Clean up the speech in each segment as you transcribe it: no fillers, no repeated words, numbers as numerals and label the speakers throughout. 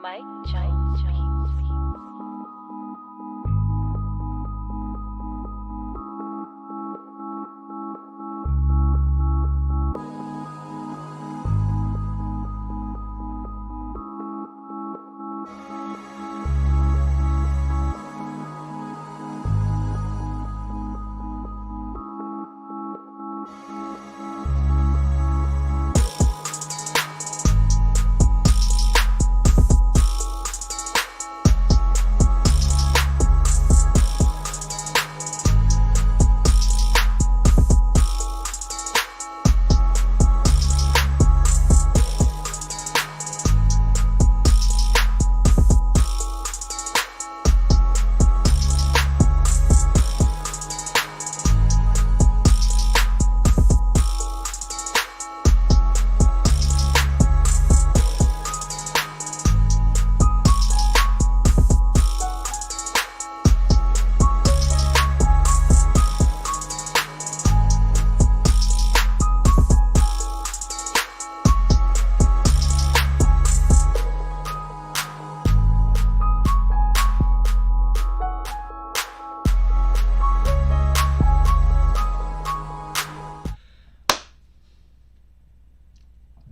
Speaker 1: Mike Jones Beats.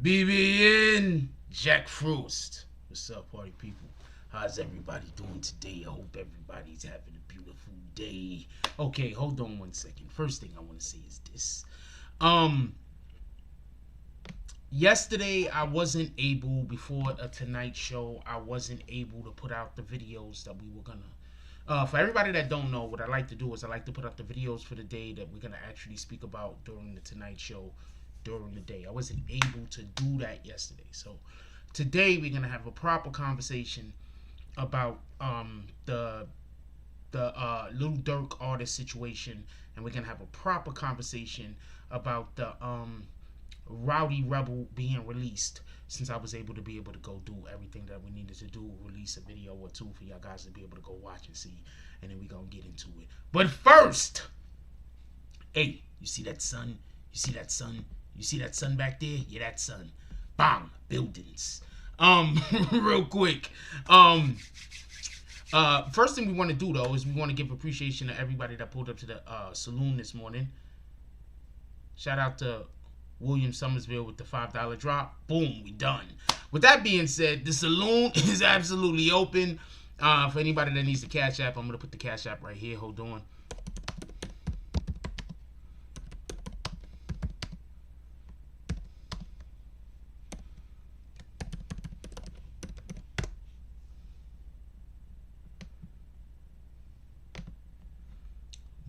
Speaker 2: BBN Jack Frost. What's up, party people? How's everybody doing today? I hope everybody's having a beautiful day. Okay, hold on one second. First thing I want to say is this. Yesterday I wasn't able, before a Tonight show, I wasn't able to put out the videos that we were gonna. For everybody that don't know, what I like to do is I like to put out the videos for the day that we're gonna actually speak about during the Tonight show during the day. I wasn't able to do that yesterday. So today we're gonna have a proper conversation about the Lil Durk artist situation, and we're gonna have a proper conversation about the Rowdy Rebel being released, since I was able to go do everything that we needed to do, release a video or two for y'all guys to be able to go watch and see, and then we're gonna get into it. But first, hey, you see that sun? You see that sun? You see that sun back there? Yeah, that sun. Bang! Buildings. Real quick. First thing we want to do, though, is we want to give appreciation to everybody that pulled up to the saloon this morning. Shout out to William Summersville with the $5 drop. Boom, we done. With that being said, the saloon is absolutely open. For anybody that needs the Cash App, I'm going to put the Cash App right here. Hold on.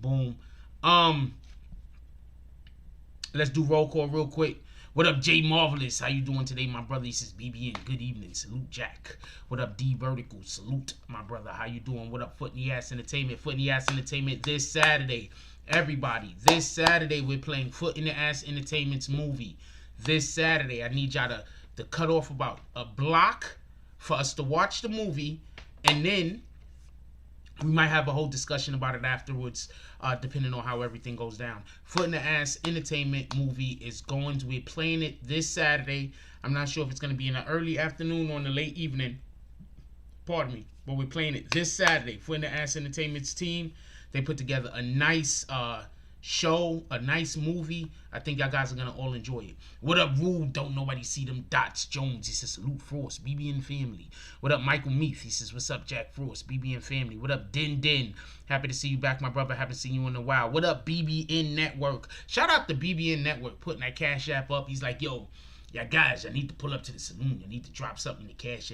Speaker 2: Boom. Let's do roll call real quick. What up, Jay Marvelous? How you doing today, my brother? He says BBN. Good evening. Salute, Jack. What up, D Vertical? Salute, my brother. How you doing? What up, Foot in the Ass Entertainment? Foot in the Ass Entertainment this Saturday. Everybody, this Saturday we're playing Foot in the Ass Entertainment's movie. This Saturday, I need y'all to cut off about a block for us to watch the movie, and then we might have a whole discussion about it afterwards, depending on how everything goes down. Foot in the Ass Entertainment movie is going to be playing it this Saturday. I'm not sure if it's going to be in the early afternoon or in the late evening. Pardon me. But we're playing it this Saturday. Foot in the Ass Entertainment's team, they put together a nice show, a nice movie. I think y'all guys are going to all enjoy it. What up, Rule? Don't nobody see them dots. Jones, he says, salute Frost, BBN family. What up, Michael Meath? He says, what's up, Jack Frost, BBN family. What up, Din? Happy to see you back, my brother. Happy to see you in a while. What up, BBN Network? Shout out to BBN Network putting that Cash App up. He's like, yo, yeah, guys, I need to pull up to the saloon. I need to drop something in the Cash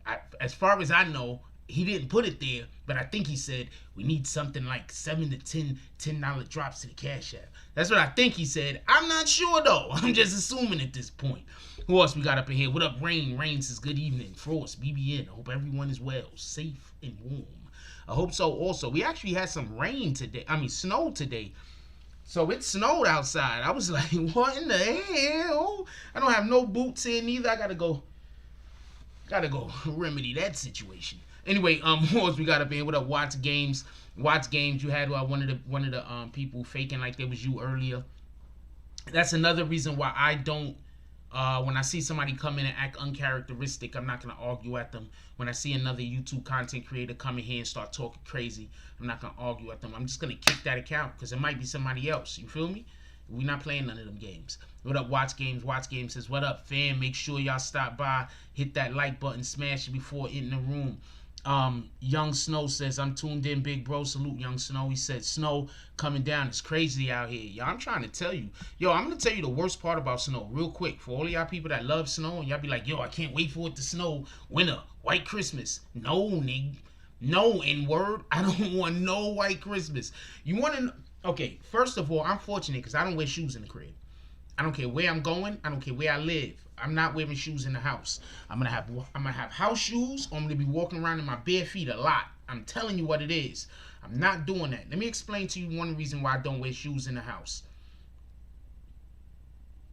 Speaker 2: App. As far as I know, he didn't put it there, but I think he said we need something like $7 to $10 drops to the Cash App. That's what I think he said. I'm not sure though. I'm just assuming at this point. Who else we got up in here? What up, Rain? Rain says good evening. Frost, BBN. I hope everyone is well, safe and warm. I hope so. Also, we actually had some rain today. I mean, snow today. So it snowed outside. I was like, what in the hell? I don't have no boots here neither. I gotta go remedy that situation. Anyway, who else we got up in? What up, Watts Games? Watts Games, you had one of the people faking like they was you earlier. That's another reason why I don't When I see somebody come in and act uncharacteristic, I'm not gonna argue at them. When I see another YouTube content creator come in here and start talking crazy, I'm not gonna argue at them. I'm just gonna kick that account because it might be somebody else. You feel me? We're not playing none of them games. What up, Watch Games? Watch Games says, what up, fam? Make sure y'all stop by, hit that like button, smash it before in the room. Young Snow says, I'm tuned in, big bro. Salute, Young Snow. He said, snow coming down. It's crazy out here. Yo, I'm trying to tell you. Yo, I'm going to tell you the worst part about snow real quick. For all of y'all people that love snow, and y'all be like, yo, I can't wait for it to snow. Winter, white Christmas. No, nigga. No, N-word. I don't want no white Christmas. You want to... Okay, first of all, I'm fortunate because I don't wear shoes in the crib. I don't care where I'm going. I don't care where I live. I'm not wearing shoes in the house. I'm gonna have house shoes, or I'm gonna be walking around in my bare feet a lot. I'm telling you what it is. I'm not doing that. Let me explain to you one reason why I don't wear shoes in the house.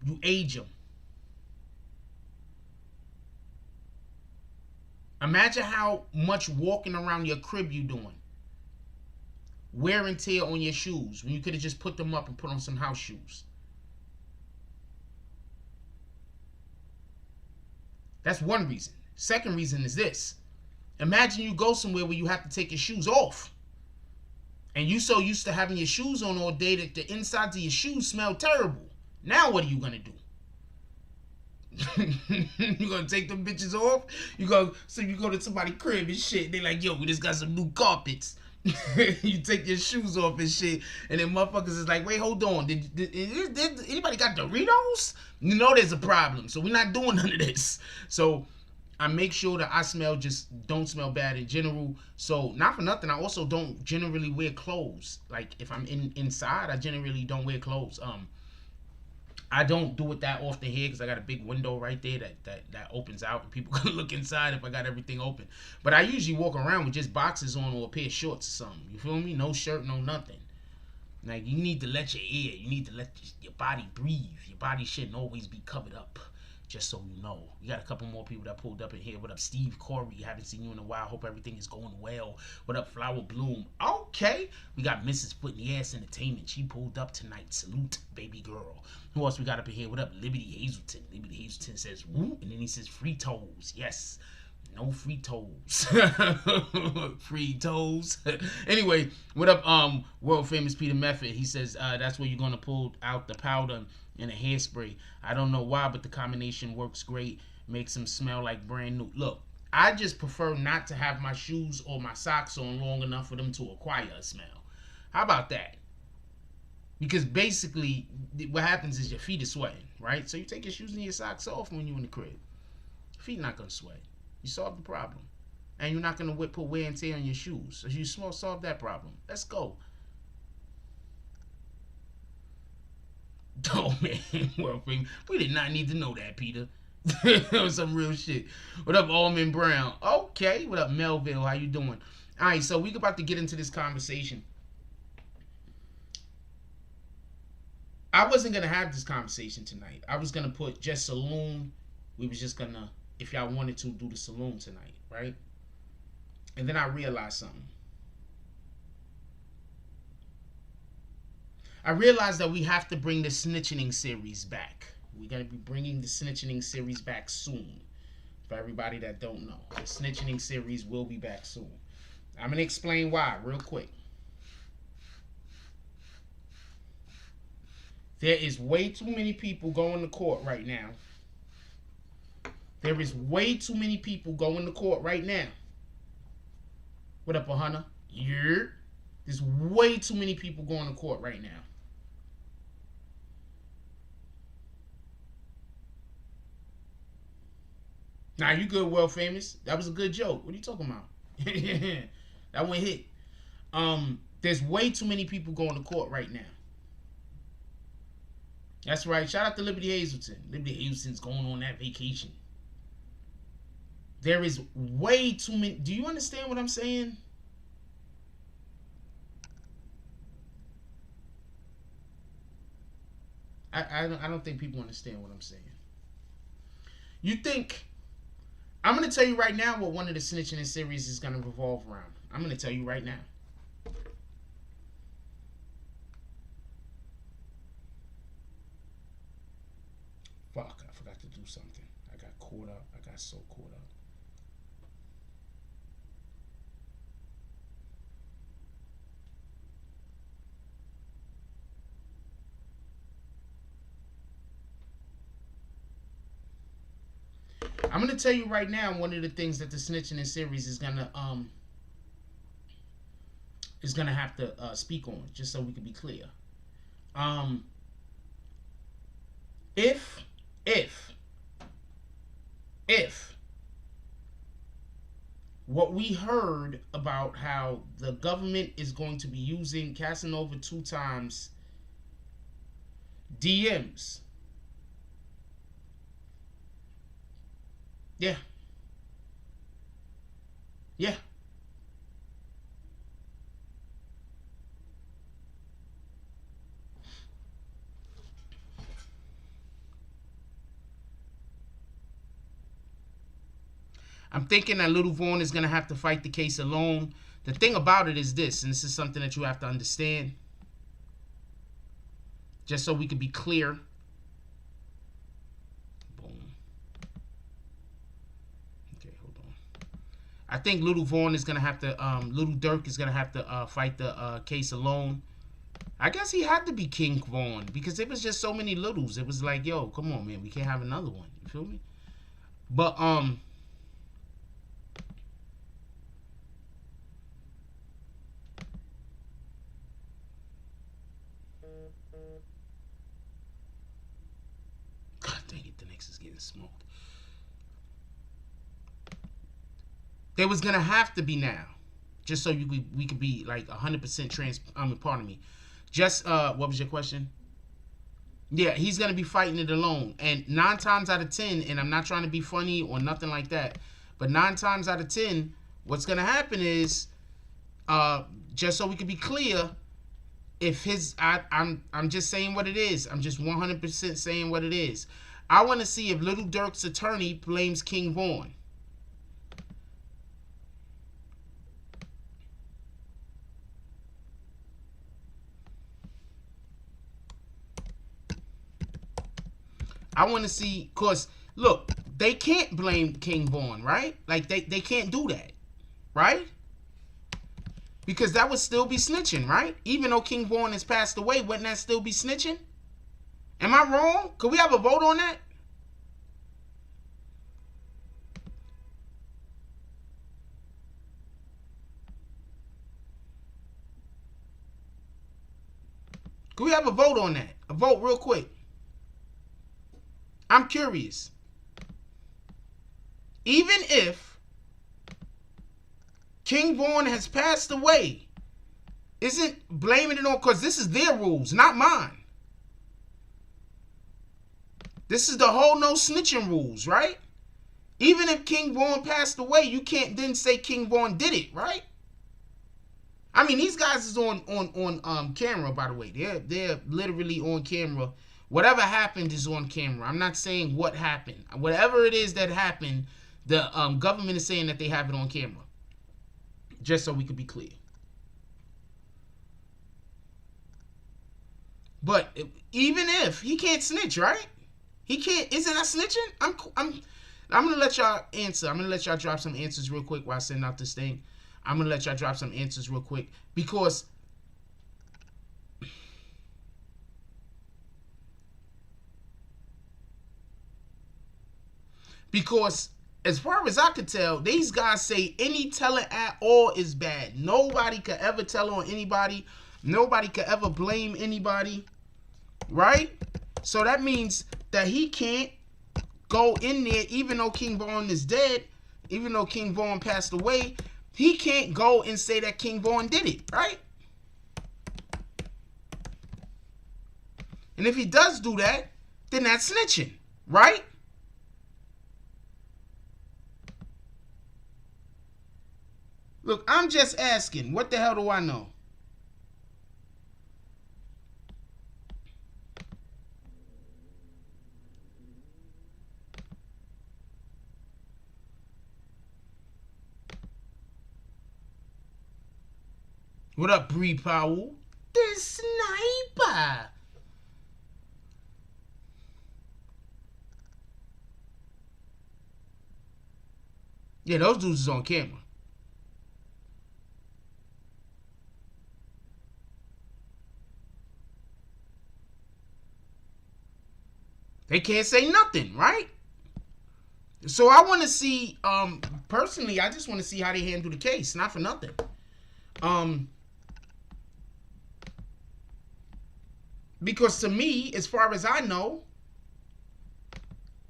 Speaker 2: You age them. Imagine how much walking around your crib you doing. Wear and tear on your shoes when you could have just put them up and put on some house shoes. That's one reason. Second reason is this. Imagine you go somewhere where you have to take your shoes off. And you so used to having your shoes on all day that the insides of your shoes smell terrible. Now what are you going to do? You gonna take them bitches off? You go to somebody's crib and shit. They like, yo, we just got some new carpets. You take your shoes off and shit, and then motherfuckers is like, wait, hold on, did anybody got Doritos? You know there's a problem, so we're not doing none of this. So I make sure that I don't smell bad in general. So not for nothing, I also don't generally wear clothes. Like if I'm inside, I generally don't wear clothes. I don't do it that often here because I got a big window right there that opens out and people can look inside if I got everything open. But I usually walk around with just boxes on or a pair of shorts or something. You feel me? No shirt, no nothing. Like, you need to let you need to let your body breathe. Your body shouldn't always be covered up. Just so you know. We got a couple more people that pulled up in here. What up, Steve Corey? Haven't seen you in a while. Hope everything is going well. What up, Flower Bloom? Okay. We got Mrs. Foot in the Ass Entertainment. She pulled up tonight. Salute, baby girl. Who else we got up in here? What up, Liberty Hazelton? Liberty Hazelton says, woo. And then he says, free toes. Yes. No free toes. Free toes. Anyway, what up, world famous Peter Method? He says, that's where you're going to pull out the powder and a hairspray. I don't know why, but the combination works great. Makes them smell like brand new. Look, I just prefer not to have my shoes or my socks on long enough for them to acquire a smell. How about that? Because basically, what happens is your feet are sweating, right? So you take your shoes and your socks off when you're in the crib. Feet not going to sweat. You solve the problem. And you're not going to put wear and tear on your shoes. So you solve that problem. Let's go. Oh, man. Well, we did not need to know that, Peter. That was some real shit. What up, Almond Brown? Okay. What up, Melville? How you doing? All right, so we're about to get into this conversation. I wasn't going to have this conversation tonight. I was going to put just Saloon. We was just going to, if y'all wanted to, do the Saloon tonight, right? And then I realized something. I realized that we have to bring the snitching series back. We're going to be bringing the snitching series back soon. For everybody that don't know, the snitching series will be back soon. I'm going to explain why real quick. There is way too many people going to court right now. There is way too many people going to court right now. What up, Ohana? Yeah. There's way too many people going to court right now. Nah, you good, world famous. That was a good joke. What are you talking about? That one hit. There's way too many people going to court right now. That's right. Shout out to Liberty Hazelton. Liberty Hazelton's going on that vacation. There is way too many. Do you understand what I'm saying? I don't think people understand what I'm saying. You think... I'm going to tell you right now what one of the snitching series is going to revolve around. I'm going to tell you right now. Fuck, I forgot to do something. I got caught up. I got so caught up. I'm gonna tell you right now, one of the things that the snitching in series is gonna have to speak on, just so we can be clear. If what we heard about how the government is going to be using Casanova 2 times DMs, yeah, I'm thinking that Little Vaughn is going to have to fight the case alone. The thing about it is this, and this is something that you have to understand, just so we can be clear. Boom. Okay, hold on. I think Little Vaughn is going to have to, Lil Durk is going to have to fight the case alone. I guess he had to be King Vaughn because it was just so many littles. It was like, yo, come on, man, we can't have another one. You feel me? But, God dang it, the Knicks is getting smoked. There was gonna have to be now, just so we could be like 100% trans. Pardon me. Just what was your question? Yeah, he's gonna be fighting it alone, and 9 times out of 10, and I'm not trying to be funny or nothing like that, but 9 times out of 10, what's gonna happen is, just so we can be clear, if his, I'm just saying what it is. I'm just 100% saying what it is. I want to see if Lil Durk's attorney blames King Vaughn. I want to see, cause look, they can't blame King Vaughn, right? Like they can't do that, right? Because that would still be snitching, right? Even though King Vaughn has passed away, wouldn't that still be snitching? Am I wrong? Could we have a vote on that? Could we have a vote on that? A vote real quick. I'm curious. Even if King Vaughn has passed away, isn't blaming it on, because this is their rules, not mine. This is the whole no snitching rules, right? Even if King Vaughn passed away, you can't then say King Vaughn did it, right? I mean, these guys is on camera, by the way. They're literally on camera. Whatever happened is on camera. I'm not saying what happened. Whatever it is that happened, the government is saying that they have it on camera. Just so we could be clear. But even if he can't snitch, right? He can't. Isn't that snitching? I'm gonna let y'all answer. I'm gonna let y'all drop some answers real quick while I send out this thing. I'm gonna let y'all drop some answers real quick because as far as I could tell, these guys say any telling at all is bad. Nobody could ever tell on anybody. Nobody could ever blame anybody, right? So that means that he can't go in there, even though King Vaughn is dead, even though King Vaughn passed away, he can't go and say that King Vaughn did it, right? And if he does do that, then that's snitching, right? Look, I'm just asking. What the hell do I know? What up, Bree Powell? The sniper. Yeah, those dudes is on camera. They can't say nothing, right? So I want to see, personally, I just want to see how they handle the case, not for nothing. Because to me, as far as I know,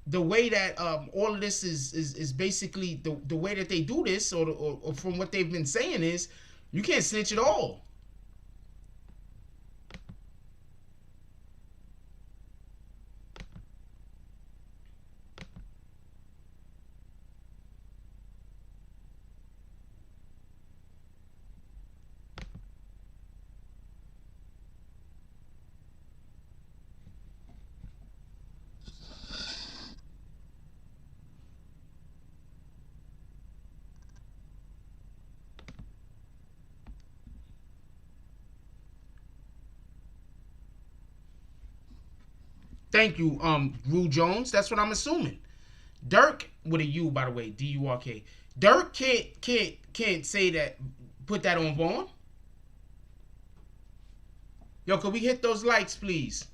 Speaker 2: the way that all of this is basically the way that they do this, or from what they've been saying is, you can't snitch at all. Thank you, Rue Jones. That's what I'm assuming. Durk with a U, by the way, Durk. Durk can't say that. Put that on Vaughn. Yo, could we hit those likes, please?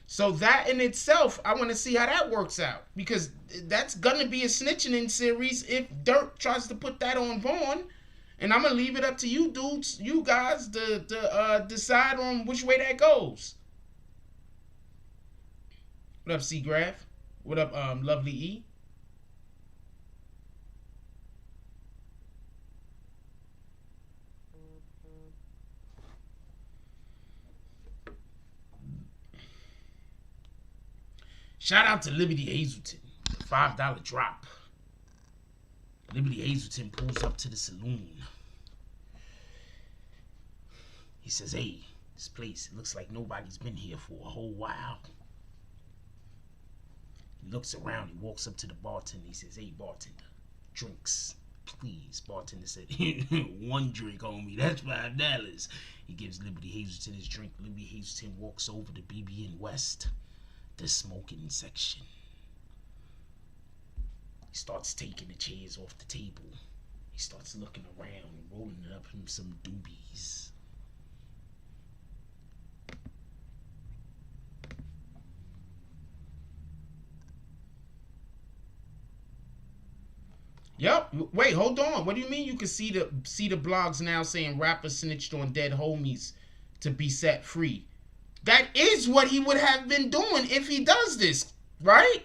Speaker 2: So that in itself, I want to see how that works out, because that's gonna be a snitching series if Durk tries to put that on Vaughn, and I'm gonna leave it up to you dudes, you guys, to decide on which way that goes. What up, C Graph? What up, Lovely E? Shout out to Liberty Hazelton, $5 drop. Liberty Hazelton pulls up to the saloon. He says, "Hey, this place, it looks like nobody's been here for a whole while." He looks around, he walks up to the bartender, he says, "Hey, bartender, drinks, please." Bartender said, "One drink, homie, that's $5. He gives Liberty Hazelton his drink. Liberty Hazelton walks over to BBN West, the smoking section. He starts taking the chairs off the table. He starts looking around and rolling it up in some doobies. Yep. Wait, hold on. What do you mean you can see the blogs now saying rapper snitched on dead homies to be set free? That is what he would have been doing if he does this, right?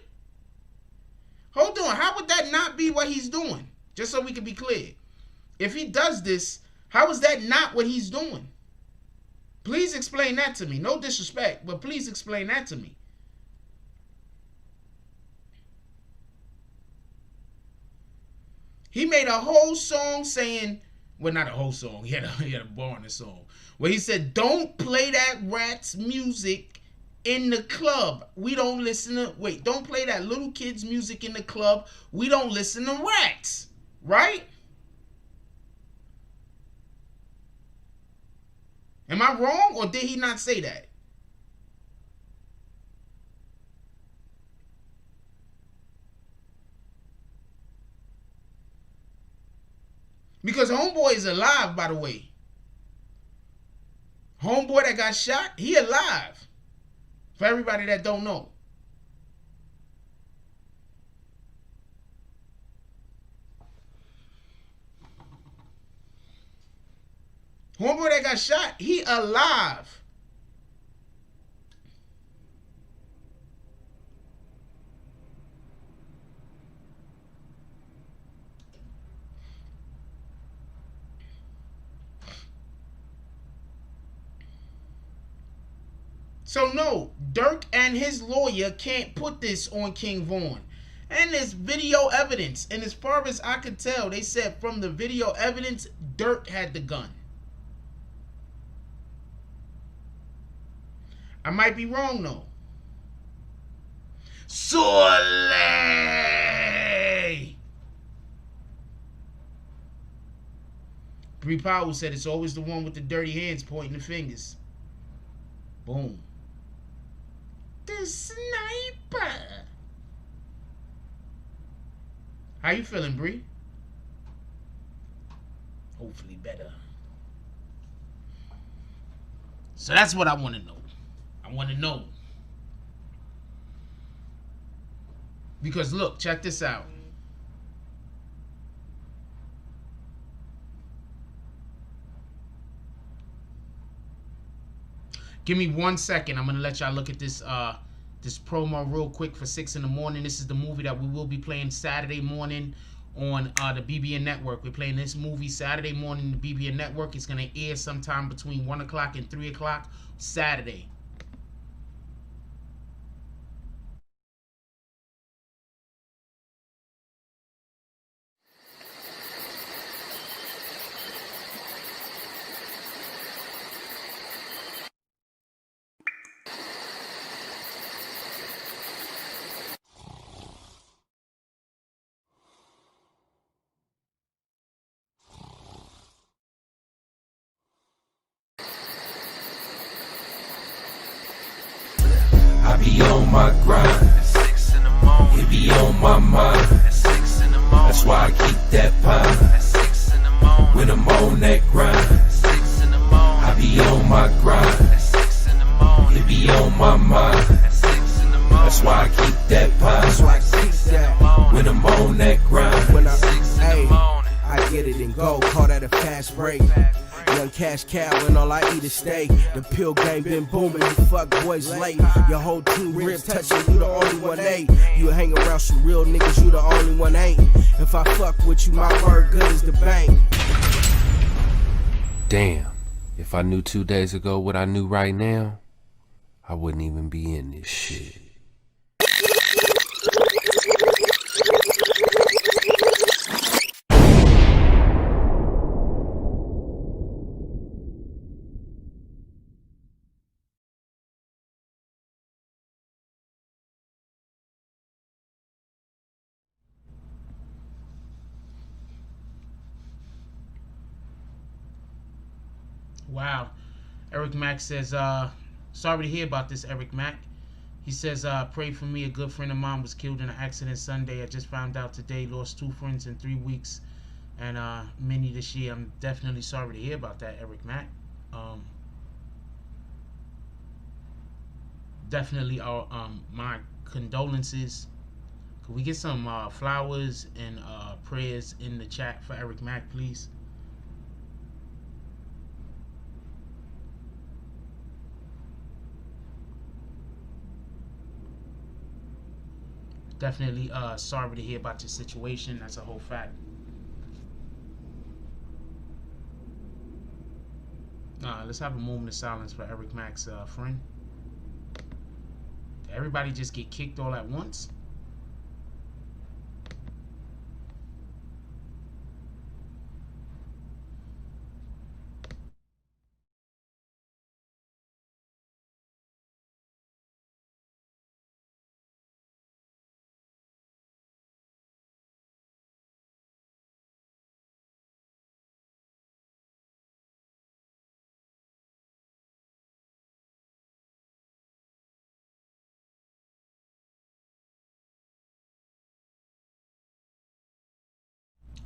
Speaker 2: Hold on. How would that not be what he's doing? Just so we can be clear. If he does this, how is that not what he's doing? Please explain that to me. No disrespect, but please explain that to me. He made a whole song saying, well, not a whole song. He had a bar in the song where he said, "Don't play that rat's music in the club. We don't listen to, don't play that little kids' music in the club. We don't listen to rats." Right? Am I wrong, or did he not say that? Because homeboy is alive, by the way. Homeboy that got shot, he alive. For everybody that don't know. Homeboy that got shot, he alive. So no, Durk and his lawyer can't put this on King Vaughn. And there's video evidence. And as far as I could tell, they said from the video evidence, Durk had the gun. I might be wrong though. Soleil. Bree Powell said it's always the one with the dirty hands pointing the fingers. Boom. The sniper. How you feeling, Bree? Hopefully better. So that's what I want to know. I want to know. Because look, check this out. Give me 1 second. I'm gonna let y'all look at this this promo real quick for 6 in the morning. This is the movie that we will be playing Saturday morning on the BBN Network. We're playing this movie Saturday morning on the BBN Network. It's gonna air sometime between 1 o'clock and 3 o'clock Saturday.
Speaker 3: I be on my grind. At 6 in the morning. It be on my mind. At 6 in the morning. That's why I keep that pine. At 6 in the morning. When I'm on that grind. At 6 in the morning. I be on my grind. At 6 in the morning. It be on my mind. At 6 in the morning. That's why I keep that pine. That's why I keep that when I'm on that grind. When I'm 6 in the morning. I get it and go. Call that a fast break. Young cash cow and all I eat is steak. The pill game been booming, you fuck boys late. Your whole team ribs touching, you the only one ain't. You hang around some real niggas, you the only one ain't. If I fuck with you, my word good as the bank.
Speaker 4: Damn, if I knew 2 days ago what I knew right now, I wouldn't even be in this shit.
Speaker 2: Wow. Eric Mack says, sorry to hear about this, Eric Mack. He says, pray for me. A good friend of mine was killed in an accident Sunday. I just found out today. Lost 2 friends in 3 weeks and many this year. I'm definitely sorry to hear about that, Eric Mack. Definitely my condolences. Could we get some flowers and prayers in the chat for Eric Mack, please? Definitely sorry to hear about your situation. That's a whole fact. Let's have a moment of silence for Eric Mack's friend. Did everybody just get kicked all at once?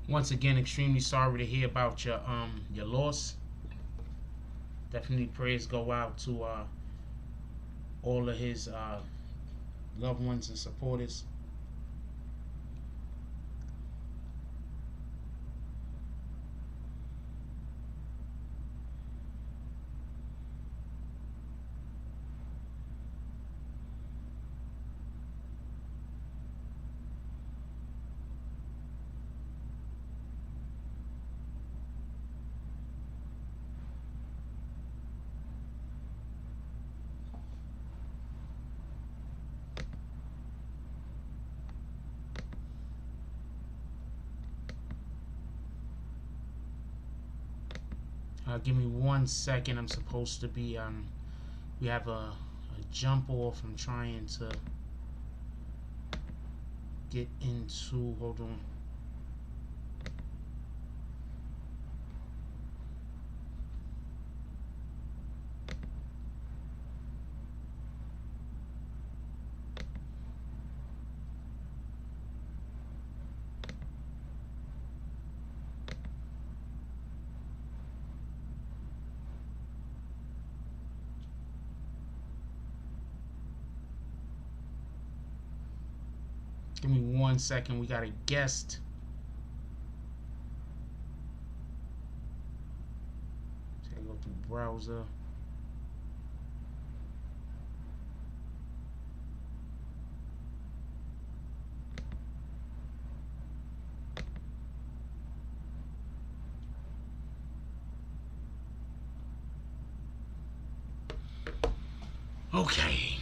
Speaker 2: Once again, extremely sorry to hear about your loss. Definitely prayers go out to all of his loved ones and supporters. Give me 1 second. I'm supposed to be we have a jump off. I'm trying to get into, hold on. Give me 1 second. We got a guest. So I go through browser. Okay.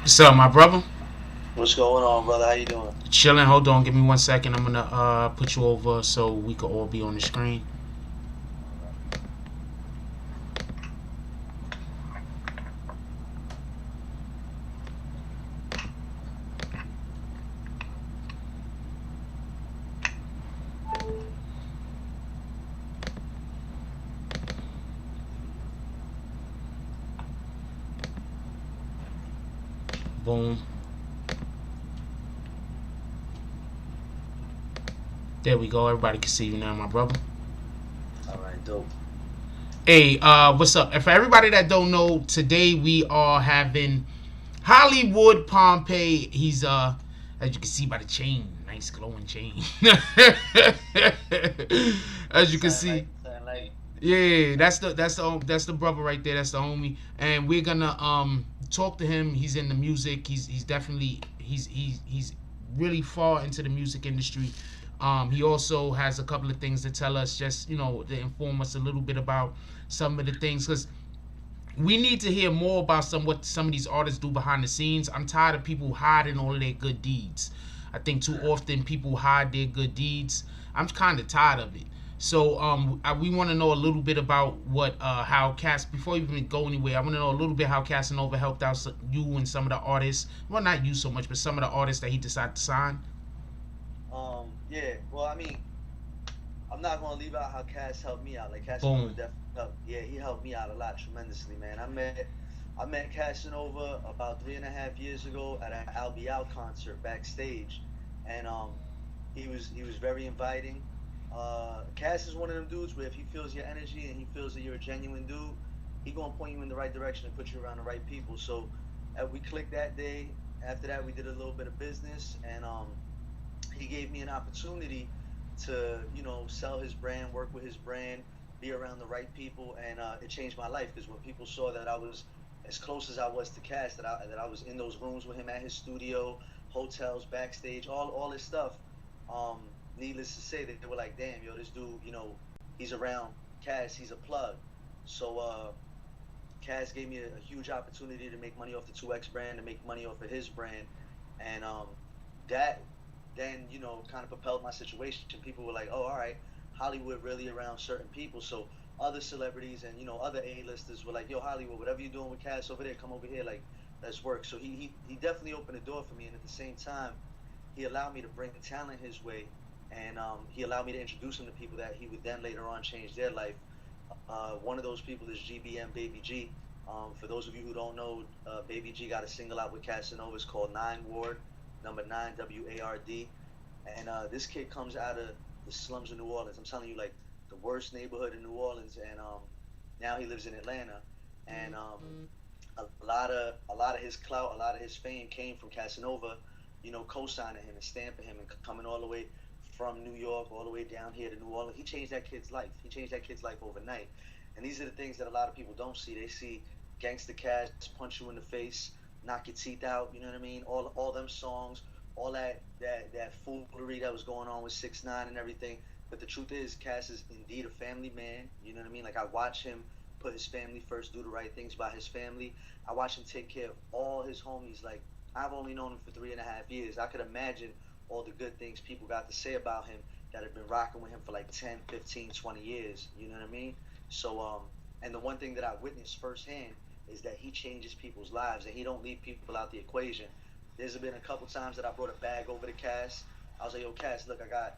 Speaker 2: What's up, my brother?
Speaker 5: What's going on, brother? How you doing?
Speaker 2: Chilling. Hold on. Give me 1 second. I'm gonna put you over so we could all be on the screen. Boom. There we go. Everybody can see you now, my brother.
Speaker 5: All right, dope.
Speaker 2: Hey, what's up? And for everybody that don't know, today we are having Hollywood Pompeii. He's as you can see by the chain, nice glowing chain. As you can see. Yeah, that's the brother right there. That's the homie, and we're gonna talk to him. He's in the music. He's definitely he's really far into the music industry. He also has a couple of things to tell us, just to inform us a little bit about some of the things, because we need to hear more about what some of these artists do behind the scenes. I'm tired of people hiding all of their good deeds. I think too often people hide their good deeds. I'm kind of tired of it. So we want to know a little bit about how before we even go anywhere, I want to know a little bit how Casanova helped out you and some of the artists. Well, not you so much, but some of the artists that he decided to sign.
Speaker 5: Yeah. Well, I mean, I'm not gonna leave out how Cass helped me out. Like
Speaker 2: Boom.
Speaker 5: Casanova definitely helped. Yeah, he helped me out a lot tremendously, man. I met Casanova about 3.5 years ago at an I'll Be Out concert backstage, and he was very inviting. Cass is one of them dudes where if he feels your energy and he feels that you're a genuine dude, he gonna point you in the right direction and put you around the right people. So we clicked that day. After that, we did a little bit of business, and he gave me an opportunity to sell his brand, work with his brand, be around the right people, and it changed my life, because when people saw that I was as close as I was to Cass, that I was in those rooms with him at his studio, hotels, backstage, all this stuff. Needless to say, that they were like, damn, yo, this dude, he's around Cass, he's a plug. So Cass gave me a huge opportunity to make money off the 2X brand, to make money off of his brand, and that then kind of propelled my situation. People were like, oh, all right, Hollywood really around certain people. So other celebrities and other A-listers were like, yo, Hollywood, whatever you're doing with Cass over there, come over here, like, let's work. So he definitely opened the door for me, and at the same time, he allowed me to bring talent his way, and he allowed me to introduce him to people that he would then later on change their life. One of those people is GBM Baby G. For those of you who don't know, Baby G got a single out with Casanova. It's called 9 Ward, number 9, WARD. And this kid comes out of the slums of New Orleans. I'm telling you, like, the worst neighborhood in New Orleans. And now he lives in Atlanta. And a lot of his clout, a lot of his fame came from Casanova, co-signing him and stamping him and coming all the way from New York all the way down here to New Orleans. He changed that kid's life. He changed that kid's life overnight. And these are the things that a lot of people don't see. They see Gangsta Cash, Punch You in the Face, Knock Your Teeth Out. You know what I mean? All them songs, all that foolery that was going on with 6ix9ine and everything. But the truth is, Cass is indeed a family man. You know what I mean? Like, I watch him put his family first, do the right things by his family. I watch him take care of all his homies. Like, I've only known him for 3.5 years. I could imagine all the good things people got to say about him that have been rocking with him for like 10, 15, 20 years. You know what I mean? So, and the one thing that I witnessed firsthand is that he changes people's lives and he don't leave people out the equation. There's been a couple times that I brought a bag over to Cass. I was like, yo, Cass, look, I got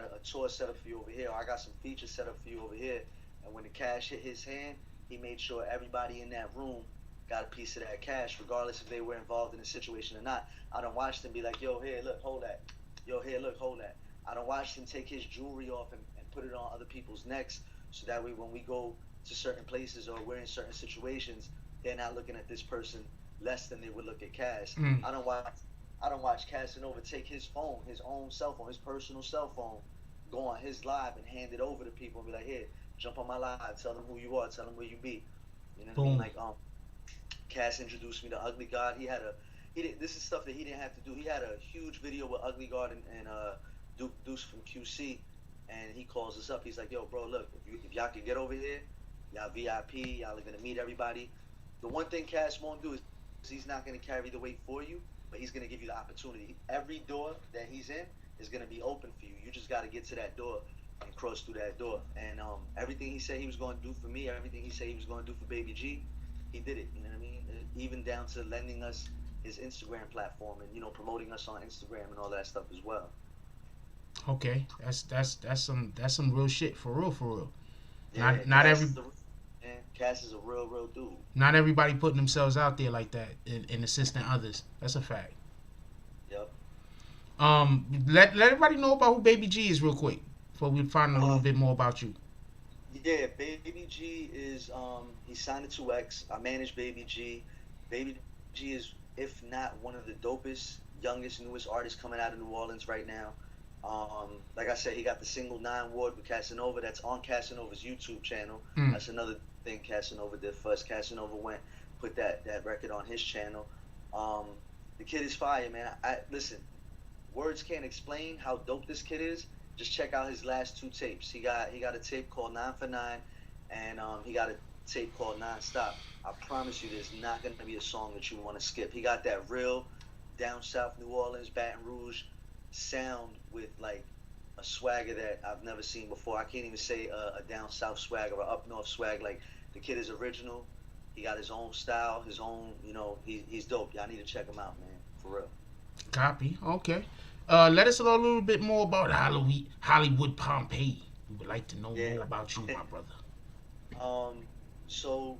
Speaker 5: a tour set up for you over here, or I got some features set up for you over here. And when the cash hit his hand, he made sure everybody in that room got a piece of that cash, regardless if they were involved in the situation or not. I don't watch them be like, yo, here, look, hold that. Yo, here, look, hold that. I don't watch him take his jewelry off and put it on other people's necks, so that way when we go to certain places or we're in certain situations, they're not looking at this person less than they would look at Cass. I don't watch Casanova take his phone, his own cell phone, his personal cell phone, go on his live and hand it over to people and be like, here, jump on my live, tell them who you are, tell them where you be. You know what I mean? Like, Cass introduced me to Ugly God. This is stuff that he didn't have to do. He had a huge video with Ugly God and Deuce from QC, and he calls us up. He's like, yo, bro, look, if y'all can get over here, y'all VIP, y'all are gonna meet everybody. The one thing Cass won't do is he's not gonna carry the weight for you, but he's gonna give you the opportunity. Every door that he's in is gonna be open for you. You just gotta get to that door and cross through that door. And everything he said he was gonna do for me, everything he said he was gonna do for Baby G, he did it. You know what I mean? Even down to lending us his Instagram platform and, you know, promoting us on Instagram and all that stuff as well.
Speaker 2: Okay, that's some real shit, for real.
Speaker 5: Yeah, Cass is a real dude.
Speaker 2: Not everybody putting themselves out there like that and assisting others. That's a fact.
Speaker 5: Yep.
Speaker 2: Let everybody know about who Baby G is real quick before we find a little bit more about you.
Speaker 5: Yeah, Baby G is he signed to 2X. I manage Baby G. Baby G is, if not one of the dopest, youngest, newest artists coming out of New Orleans right now. Like I said, he got the single 9 award with Casanova. That's on Casanova's YouTube channel. That's another thing Casanova did for us. Casanova put that record on his channel. The kid is fire, man. Listen, words can't explain how dope this kid is. Just check out his last 2 tapes. He got a tape called 9 for 9, and he got a tape called Non-Stop. I promise you, there's not gonna be a song that you want to skip. He got that real down south New Orleans, Baton Rouge sound with like a swagger that I've never seen before. I can't even say a down south swag or a up north swag. Like, the kid is original. He got his own style, his own, you know, he's dope. Y'all need to check him out, man, for real. Copy.
Speaker 2: Okay. Let us know a little bit more about Hollywood Pompeii. We would like to know more about you, my brother.
Speaker 5: So,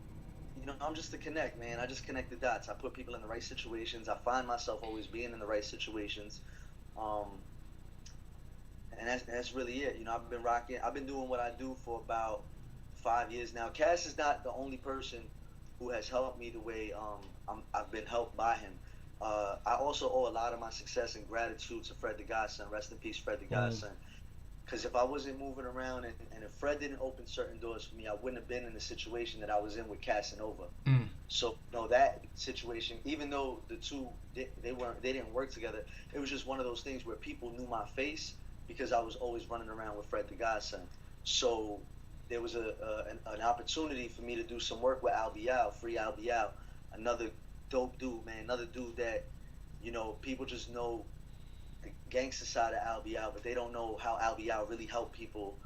Speaker 5: you know, I'm just a connect, man. I just connect the dots. I put people in the right situations. I find myself always being in the right situations. And that's really it. You know, I've been doing what I do for about 5 years now. Cass is not the only person who has helped me the way I've been helped by him. I also owe a lot of my success and gratitude to Fred the Godson. Rest in peace, Fred the Godson. Because if I wasn't moving around and if Fred didn't open certain doors for me, I wouldn't have been in the situation that I was in with Casanova. So, you know, that situation, even though the two they didn't work together, it was just one of those things where people knew my face because I was always running around with Fred the Godson. So there was an opportunity for me to do some work with Albial, Free Albial, another dope dude, man, another dude that, you know, people just know the gangster side of Albial, but they don't know how Albial really helped people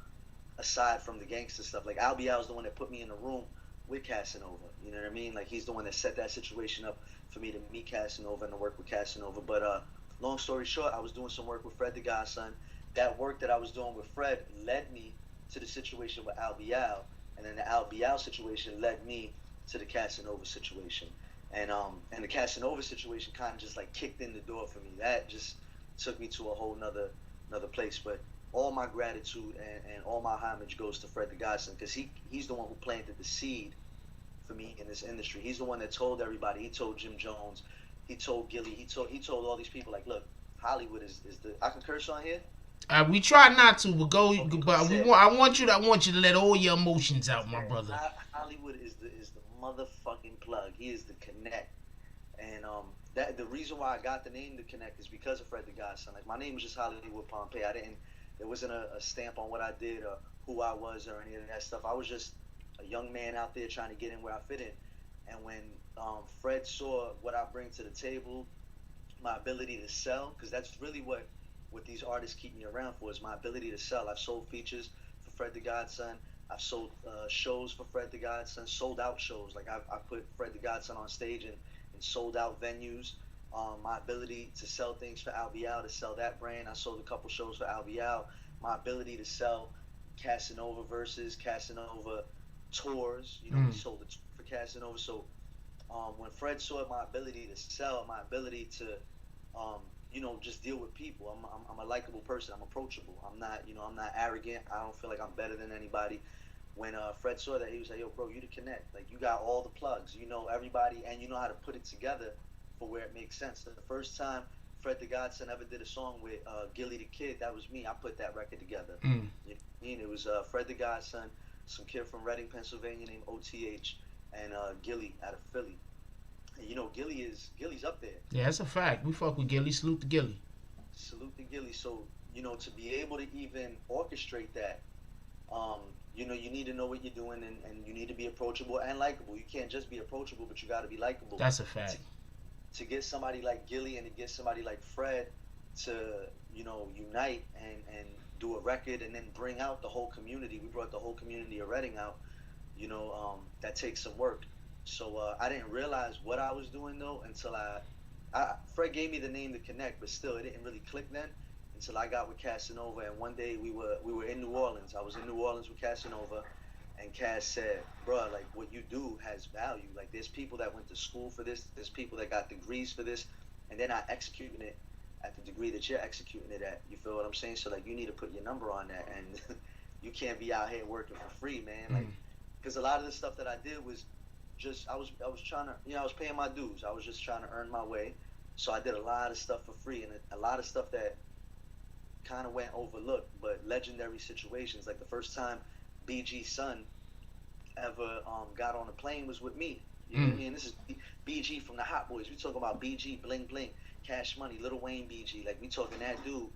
Speaker 5: aside from the gangster stuff. Like, Albial is the one that put me in the room with Casanova. You know what I mean? Like, he's the one that set that situation up for me to meet Casanova and to work with Casanova. But long story short, I was doing some work with Fred the Godson. That work that I was doing with Fred led me to the situation with Albial, and then the Albial situation led me to the Casanova situation. And the Casanova situation kind of just like kicked in the door for me. That just took me to a whole another place. But all my gratitude and all my homage goes to Fred the Godson, because he's the one who planted the seed for me in this industry. He's the one that told everybody. He told Jim Jones, he told Gilly, he told all these people, like, look, Hollywood is the, I can curse on here?
Speaker 2: We try not to, but I want you to let all your emotions out, my brother.
Speaker 5: Hollywood is the motherfucking plug. He is the Connect. And that the reason why I got the name The Connect is because of Fred the Godson. Like, my name was just Hollywood Pompeii. There wasn't a stamp on what I did or who I was or any of that stuff. I was just a young man out there trying to get in where I fit in. And when Fred saw what I bring to the table, my ability to sell, because that's really what these artists keep me around for, is my ability to sell. I've sold features for Fred the Godson. I've sold shows for Fred the Godson, sold out shows. Like, I put Fred the Godson on stage and sold out venues. My ability to sell things for Albial, to sell that brand. I sold a couple shows for Albial. My ability to sell Casanova verses, Casanova tours. You know, we sold a tour for Casanova. So when Fred saw my ability to sell, my ability to, you know, just deal with people. I'm a likable person. I'm approachable. I'm not arrogant. I don't feel like I'm better than anybody. When Fred saw that, he was like, yo, bro, you the Connect. Like, you got all the plugs. You know everybody, and you know how to put it together for where it makes sense. The first time Fred the Godson ever did a song with Gilly the Kid, that was me. I put that record together. You know what I mean? It was Fred the Godson, some kid from Reading, Pennsylvania named OTH, and Gilly out of Philly. And, you know, Gilly's up there.
Speaker 2: Yeah, that's a fact. We fuck with Gilly. Salute to Gilly.
Speaker 5: Salute to Gilly. So, you know, to be able to even orchestrate that, you know, you need to know what you're doing, and you need to be approachable and likable. You can't just be approachable, but you got to be likable.
Speaker 2: That's a fact.
Speaker 5: To get somebody like Gilly and to get somebody like Fred to, you know, unite and do a record and then bring out the whole community. We brought the whole community of Reading out. You know, that takes some work. So I didn't realize what I was doing, though, until Fred gave me the name to Connect, but still, it didn't really click then until I got with Casanova. And one day we were in New Orleans. I was in New Orleans with Casanova, and Cass said, bro, like, what you do has value. Like, there's people that went to school for this. There's people that got degrees for this, and they're not executing it at the degree that you're executing it at. You feel what I'm saying? So, like, you need to put your number on that, and you can't be out here working for free, man. Like, because a lot of the stuff that I did was just, I was trying to, you know, I was paying my dues. I was just trying to earn my way. So I did a lot of stuff for free, and a lot of stuff that kind of went overlooked, but legendary situations. Like, the first time BG's son ever got on a plane was with me. You know what I mean? This is BG from the Hot Boys. We talking about BG, Bling Bling, Cash Money, Lil Wayne BG. Like, we talking that dude.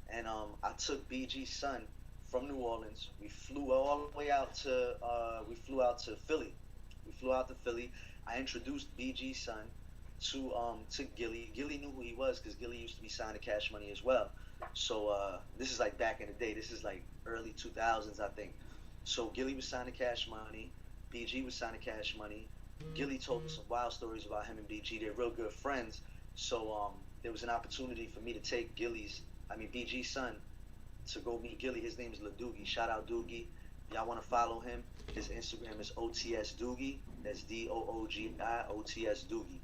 Speaker 5: And I took BG's son from New Orleans. We flew all the way out to Philly. We flew out to Philly. I introduced BG's son to Gilly. Gilly knew who he was because Gilly used to be signed to Cash Money as well. So this is like back in the day. This is like early 2000s, I think. So Gilly was signed to Cash Money. BG was signed to Cash Money. Gilly told me some wild stories about him and BG. They're real good friends. So there was an opportunity for me to take BG's son to go meet Gilly. His name is Lil Doogie. Shout out Doogie. Y'all want to follow him? His Instagram is OTS Doogie. That's DOOGI, OTS Doogie.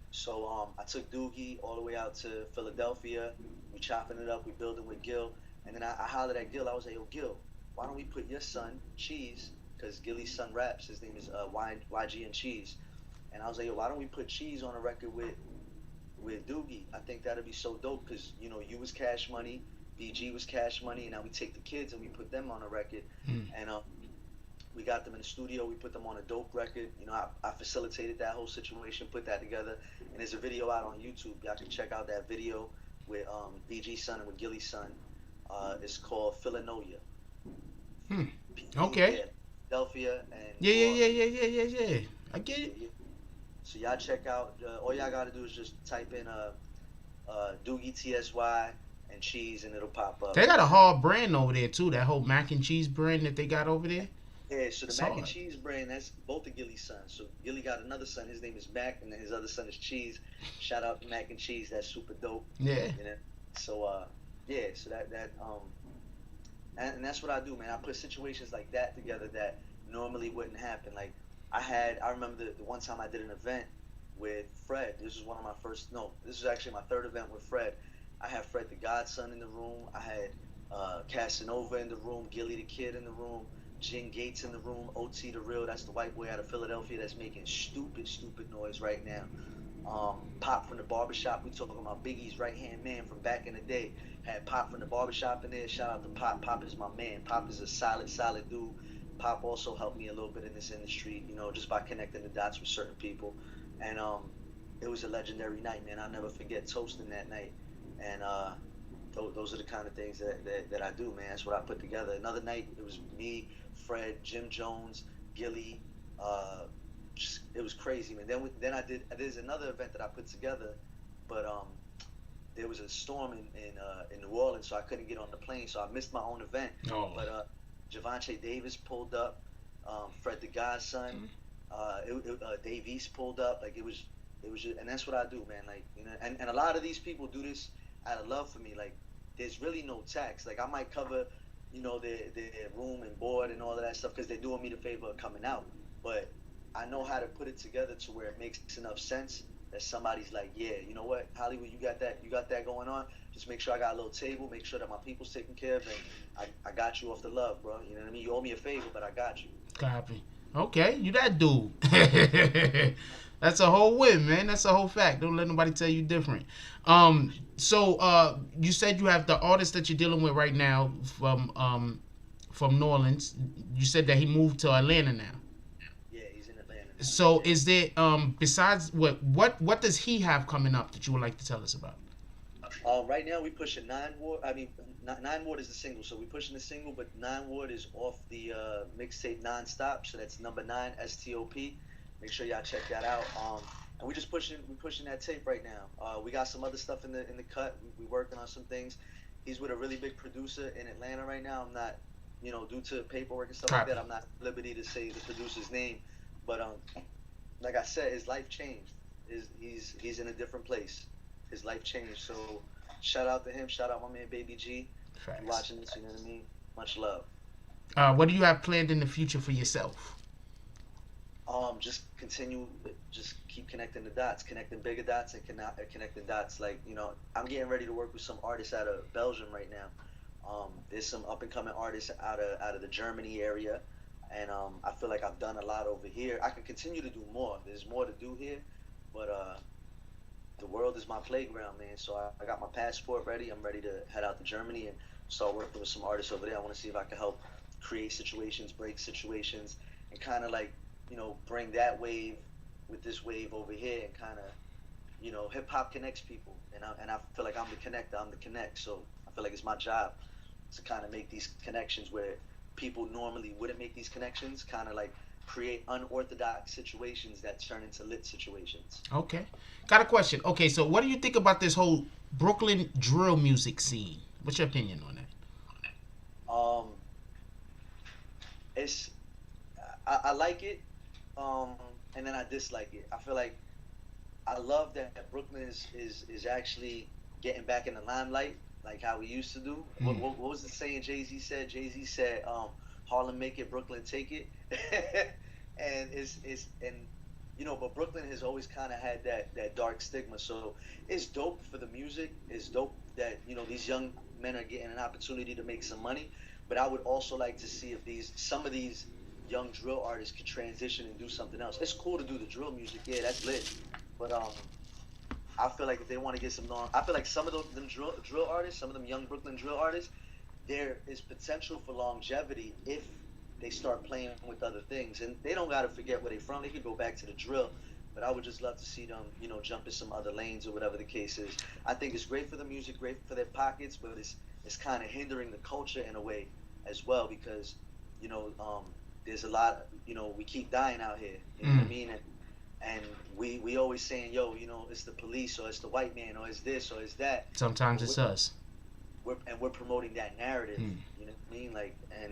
Speaker 5: So I took Doogie all the way out to Philadelphia. We chopping it up. We building with Gil. And then I hollered at Gil. I was like, yo, Gil, why don't we put your son, Cheese, because Gilly's son raps. His name is YG and Cheese. And I was like, yo, why don't we put Cheese on a record with Doogie? I think that'd be so dope because, you know, you was Cash Money, BG was Cash Money, and now we take the kids and we put them on a record. And we got them in the studio. We put them on a dope record. You know, I facilitated that whole situation, put that together. And there's a video out on YouTube. Y'all can check out that video with BG's son and with Gilly's son. It's called Philanoia.
Speaker 2: Okay.
Speaker 5: Yeah, Philadelphia and
Speaker 2: Yeah. I get it.
Speaker 5: So y'all check out. All y'all gotta do is just type in Doogie TSY and Cheese, and it'll pop up.
Speaker 2: They got a hard brand over there too. That whole mac and cheese brand that they got over there.
Speaker 5: Yeah, so the
Speaker 2: It's
Speaker 5: mac
Speaker 2: hard.
Speaker 5: and cheese brand, that's both of Gilly's sons. So Gilly got another son. His name is Mac, and then his other son is Cheese. Shout out to Mac and Cheese. That's super dope.
Speaker 2: Yeah.
Speaker 5: You know? So yeah. So that and that's what I do, man. I put situations like that together that normally wouldn't happen. Like I remember the one time I did an event with Fred. This was this was actually my third event with Fred. I had Fred the Godson in the room. I had Casanova in the room, Gilly the Kid in the room, Jen Gates in the room, OT the Real, that's the white boy out of Philadelphia that's making stupid noise right now. Pop from the Barbershop, we talking about Biggie's right-hand man from back in the day. Had Pop from the Barbershop in there. Shout out to Pop. Pop is my man. Pop is a solid dude. Pop also helped me a little bit in this industry, you know, just by connecting the dots with certain people. And it was a legendary night, man. I'll never forget toasting that night. And those are the kind of things that I do, man. That's what I put together. Another night, it was me, Fred, Jim Jones, Gilly. It was crazy, man. Then there's another event that I put together, but there was a storm in New Orleans, so I couldn't get on the plane, so I missed my own event.
Speaker 2: Oh.
Speaker 5: But Javante Davis pulled up, Fred the Godson, Dave East pulled up. Like it was just, and that's what I do, man. Like, you know, and a lot of these people do this out of love for me. Like, there's really no tax. Like, I might cover, you know, their room and board and all of that stuff because they're doing me the favor of coming out. But I know how to put it together to where it makes enough sense that somebody's like, yeah, you know what, Hollywood, you got that going on. Just make sure I got a little table, make sure that my people's taken care of, and I got you off the love, bro. You know what I mean? You owe me a favor, but I got you.
Speaker 2: Copy. Okay, you that dude. That's a whole win, man. That's a whole fact. Don't let nobody tell you different. So you said you have the artist that you're dealing with right now from New Orleans. You said that he moved to Atlanta now.
Speaker 5: Yeah, he's in Atlanta now.
Speaker 2: So is there besides what does he have coming up that you would like to tell us about?
Speaker 5: Right now we pushing 9 Ward. I mean, 9 Ward is the single, so we pushing the single, but 9 Ward is off the mixtape Nonstop. So that's number 9 STOP. Make sure y'all check that out. And we pushing that tape right now. We got some other stuff in the cut. We working on some things. He's with a really big producer in Atlanta right now. I'm not, you know, due to paperwork and stuff like that, I'm not at liberty to say the producer's name. But like I said, his life changed. He's in a different place. His life changed. So shout out to him. Shout out my man Baby G. If you're watching this, you know what I mean? Much love.
Speaker 2: What do you have planned in the future for yourself?
Speaker 5: Just continue, just keep connecting the dots, connecting bigger dots and connecting dots. Like, you know, I'm getting ready to work with some artists out of Belgium right now. There's some up and coming artists out of the Germany area, and I feel like I've done a lot over here. I can continue to do more. There's more to do here, but the world is my playground, man. So I got my passport ready. I'm ready to head out to Germany and start working with some artists over there. I want to see if I can help create situations, break situations, and kind of like, you know, bring that wave with this wave over here, and kind of, you know, hip hop connects people, and I feel like I'm the connector, I'm the connect. So I feel like it's my job to kind of make these connections where people normally wouldn't make these connections, kind of like create unorthodox situations that turn into lit situations.
Speaker 2: Okay, got a question. Okay, so what do you think about this whole Brooklyn drill music scene? What's your opinion on that?
Speaker 5: I like it. And then I dislike it. I feel like I love that Brooklyn is actually getting back in the limelight, like how we used to do. What was the saying Jay-Z said? Jay-Z said, Harlem make it, Brooklyn take it. And you know, but Brooklyn has always kind of had that dark stigma. So it's dope for the music. It's dope that, you know, these young men are getting an opportunity to make some money. But I would also like to see if some of these young drill artists could transition and do something else. It's cool to do the drill music, yeah, that's lit. But I feel like if they want to get some I feel like some of them drill artists, some of them young Brooklyn drill artists, there is potential for longevity if they start playing with other things. And they don't gotta forget where they're from. They could go back to the drill. But I would just love to see them, you know, jump in some other lanes or whatever the case is. I think it's great for the music, great for their pockets, but it's kind of hindering the culture in a way as well, because, you know, there's a lot, you know, we keep dying out here, you know what I mean? And we always saying, yo, you know, it's the police, or it's the white man, or it's this, or it's that.
Speaker 2: Sometimes it's us.
Speaker 5: We're promoting that narrative, you know what I mean? Like, and,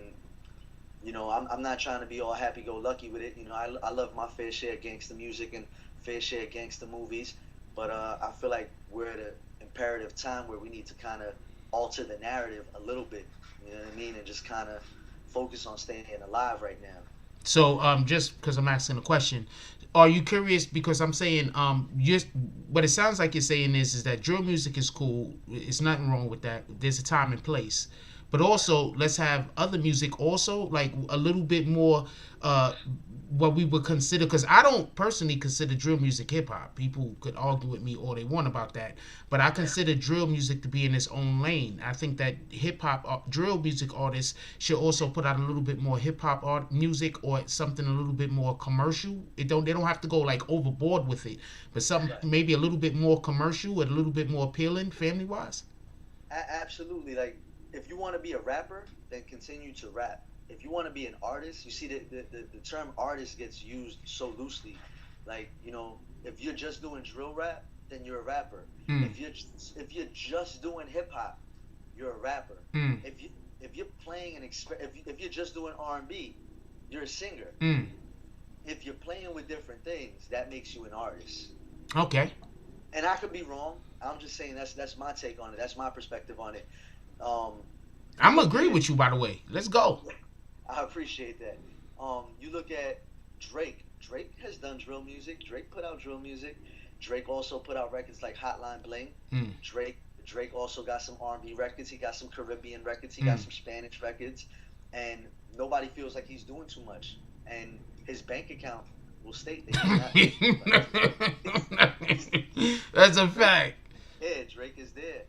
Speaker 5: you know, I'm not trying to be all happy-go-lucky with it. You know, I love my fair share of gangster music and fair share of gangster movies, but I feel like we're at an imperative time where we need to kind of alter the narrative a little bit, you know what I mean? And just kind of focus on staying alive right now. So
Speaker 2: just because I'm asking a question, are you curious? Because I'm saying just what it sounds like you're saying is that drill music is cool. It's nothing wrong with that. There's a time and place. but also let's have other music also, like a little bit more what we would consider, because I don't personally consider drill music hip hop. People could argue with me all they want about that, but I consider drill music to be in its own lane. I think that hip hop drill music artists should also put out a little bit more hip hop art music, or something a little bit more commercial. They don't have to go like overboard with it, but something maybe a little bit more commercial and a little bit more appealing family wise.
Speaker 5: Absolutely. Like, if you want to be a rapper, then continue to rap. If you want to be an artist, you see the term artist gets used so loosely. Like, you know, if you're just doing drill rap, then you're a rapper. If you're just doing hip hop, you're a rapper. If you're playing if you're just doing R&B, you're a singer. If you're playing with different things, that makes you an artist.
Speaker 2: Okay.
Speaker 5: And I could be wrong. I'm just saying that's my take on it. That's my perspective on it.
Speaker 2: I'm agree with you, by the way. Let's go.
Speaker 5: I appreciate that. You look at Drake. Drake has done drill music. Drake put out drill music. Drake also put out records like Hotline Bling. Drake also got some R&B records. He got some Caribbean records. He got some Spanish records. And nobody feels like he's doing too much. And his bank account will state that he's not.
Speaker 2: That's a fact.
Speaker 5: Yeah, Drake is there.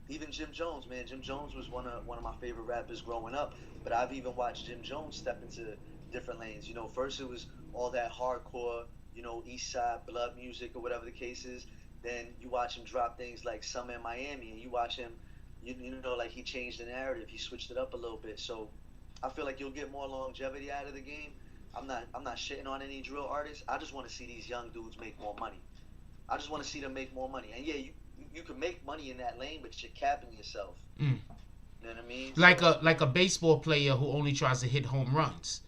Speaker 5: Even Jim Jones, man. Jim Jones was one of my favorite rappers growing up. But I've even watched Jim Jones step into different lanes. You know, first it was all that hardcore, you know, East Side blood music or whatever the case is. Then you watch him drop things like Summer in Miami, and you watch him, you know, like he changed the narrative. He switched it up a little bit. So I feel like you'll get more longevity out of the game. I'm not shitting on any drill artists. I just want to see these young dudes make more money. I just want to see them make more money. And yeah, you can make money in that lane, but you're capping yourself. You know what I mean?
Speaker 2: Like a baseball player who only tries to hit home runs.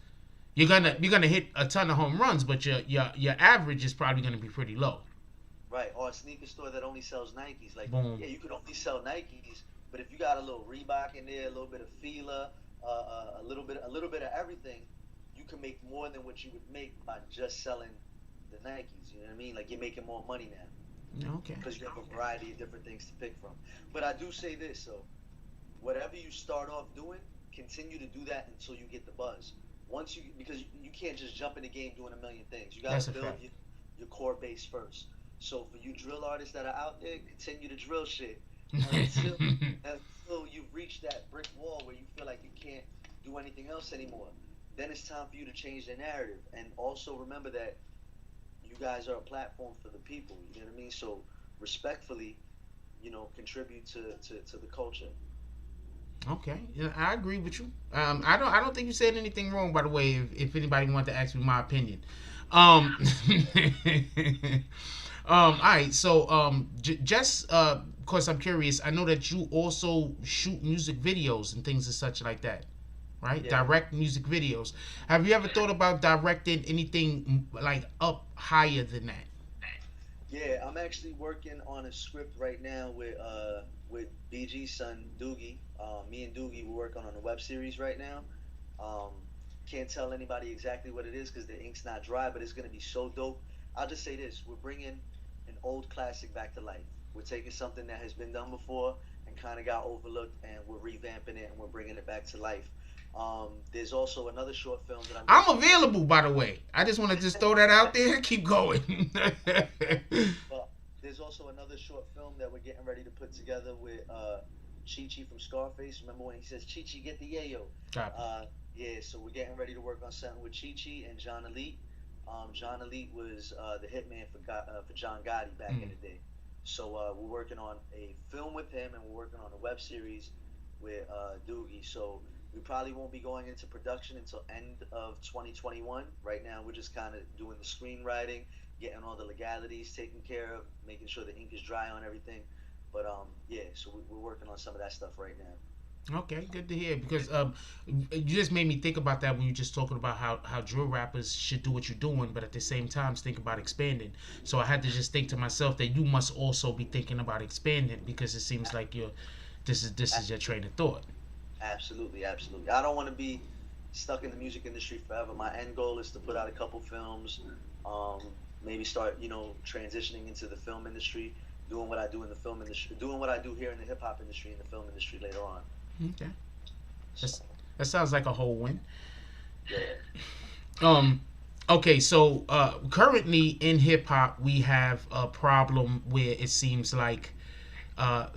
Speaker 2: You're gonna hit a ton of home runs, but your average is probably gonna be pretty low.
Speaker 5: Right. Or a sneaker store that only sells Nikes. Like,
Speaker 2: boom.
Speaker 5: Yeah, you could only sell Nikes, but if you got a little Reebok in there, a little bit of Fila, a little bit of everything, you can make more than what you would make by just selling the Nikes. You know what I mean? Like, you're making more money now.
Speaker 2: Okay.
Speaker 5: Because you have a variety of different things to pick from. But I do say this, so whatever you start off doing, continue to do that until you get the buzz. Because you can't just jump in the game doing a million things. You got to build your core base first. So for you drill artists that are out there, continue to drill shit until you've reached that brick wall where you feel like you can't do anything else anymore. Then it's time for you to change the narrative. And also remember that you guys are a platform for the people. You know what I mean? So respectfully, you know, contribute to the culture.
Speaker 2: Okay, yeah, I agree with you. I don't think you said anything wrong, by the way. If anybody wanted to ask me my opinion, all right. So just of course, I'm curious. I know that you also shoot music videos and things and such like that, right? Yeah. Direct music videos. Have you ever thought about directing anything like up higher than that?
Speaker 5: Yeah, I'm actually working on a script right now with BG's son Doogie. Me and Doogie, we're working on a web series right now. Can't tell anybody exactly what it is because the ink's not dry, but it's gonna be so dope. I'll just say this: we're bringing an old classic back to life. We're taking something that has been done before and kind of got overlooked, and we're revamping it and we're bringing it back to life. There's also another short film that
Speaker 2: I'm available, by the way. I just want to just throw that out there. Keep going.
Speaker 5: Well, there's also another short film that we're getting ready to put together with Chi-Chi from Scarface. Remember when he says, Chi-Chi, get the yayo? Yeah, so we're getting ready to work on something with Chi-Chi and John Elite. John Elite was the hitman for John Gotti back in the day. So we're working on a film with him, and we're working on a web series with Doogie. So we probably won't be going into production until end of 2021. Right now, we're just kind of doing the screenwriting, getting all the legalities taken care of, making sure the ink is dry on everything. But yeah, so we're working on some of that stuff right now.
Speaker 2: Okay, good to hear, because you just made me think about that when you're just talking about how drill rappers should do what you're doing, but at the same time think about expanding. So I had to just think to myself that you must also be thinking about expanding, because it seems like this is your train of thought.
Speaker 5: Absolutely. I don't want to be stuck in the music industry forever. My end goal is to put out a couple films, maybe start, transitioning into the film industry, doing what I do in the film industry, doing what I do here in the hip hop industry and the film industry later on.
Speaker 2: Okay. That sounds like a whole win.
Speaker 5: Yeah.
Speaker 2: Okay, so currently in hip hop we have a problem where it seems like uh,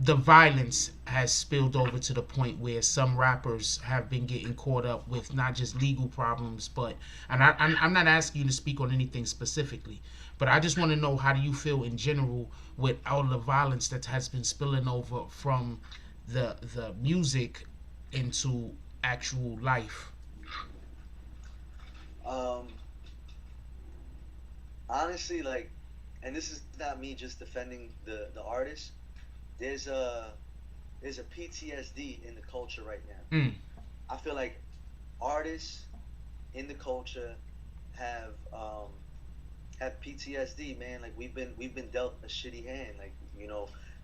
Speaker 2: the violence has spilled over to the point where some rappers have been getting caught up with not just legal problems, but I'm not asking you to speak on anything specifically, but I just want to know, how do you feel in general with all the violence that has been spilling over from the music into actual life?
Speaker 5: Um, Honestly, like, and this is not me just defending the artist. There's a PTSD in the culture right now.
Speaker 2: Mm.
Speaker 5: I feel like artists in the culture have PTSD, man. Like we've been dealt a shitty hand. Like,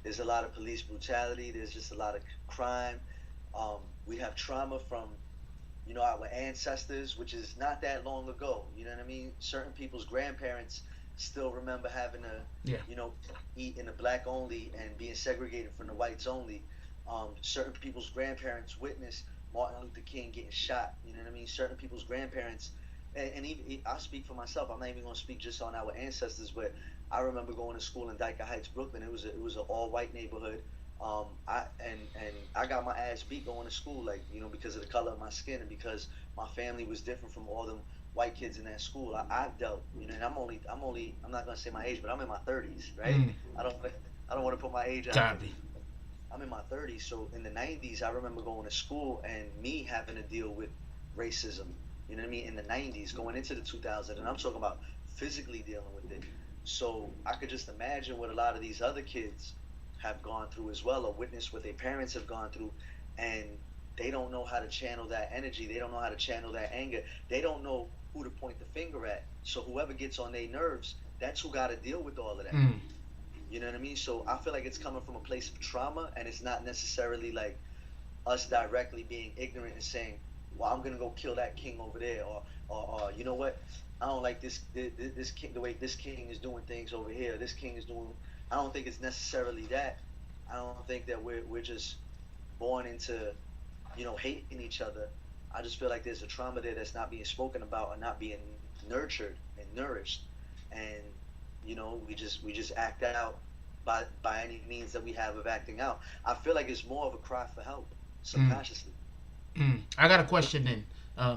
Speaker 5: there's a lot of police brutality. There's just a lot of crime. We have trauma from our ancestors, which is not that long ago. You know what I mean? Certain people's grandparents still remember having to,
Speaker 2: Yeah.
Speaker 5: eat in the black only and being segregated from the whites only. Certain people's grandparents witnessed Martin Luther King getting shot. You know what I mean? Certain people's grandparents, and even I speak for myself. I'm not even gonna speak just on our ancestors, but I remember going to school in Dyker Heights, Brooklyn. It was an all white neighborhood. I got my ass beat going to school, like, because of the color of my skin and because my family was different from all them white kids in that school. I've dealt, and I'm not gonna say my age, but I'm in my 30s, right?
Speaker 2: Mm.
Speaker 5: I don't want to put my age out.
Speaker 2: Copy.
Speaker 5: I'm in my 30s, so in the 90s, I remember going to school and me having to deal with racism. You know what I mean? In the 90s, going into the 2000s, and I'm talking about physically dealing with it. So I could just imagine what a lot of these other kids have gone through as well, or witnessed what their parents have gone through, and they don't know how to channel that energy. They don't know how to channel that anger. They don't know who to point the finger at. So whoever gets on their nerves, that's who got to deal with all of that.
Speaker 2: Mm.
Speaker 5: You know what I mean? So I feel like it's coming from a place of trauma, and it's not necessarily like us directly being ignorant and saying, well, I'm gonna go kill that king over there, or you know what, I don't like this king, the way this king is doing things over here. This king is doing. I don't think it's necessarily that. I don't think that we're just born into, hating each other. I just feel like there's a trauma there that's not being spoken about or not being nurtured and nourished, and we just act out by any means that we have of acting out. I feel like it's more of a cry for help subconsciously.
Speaker 2: I got a question then.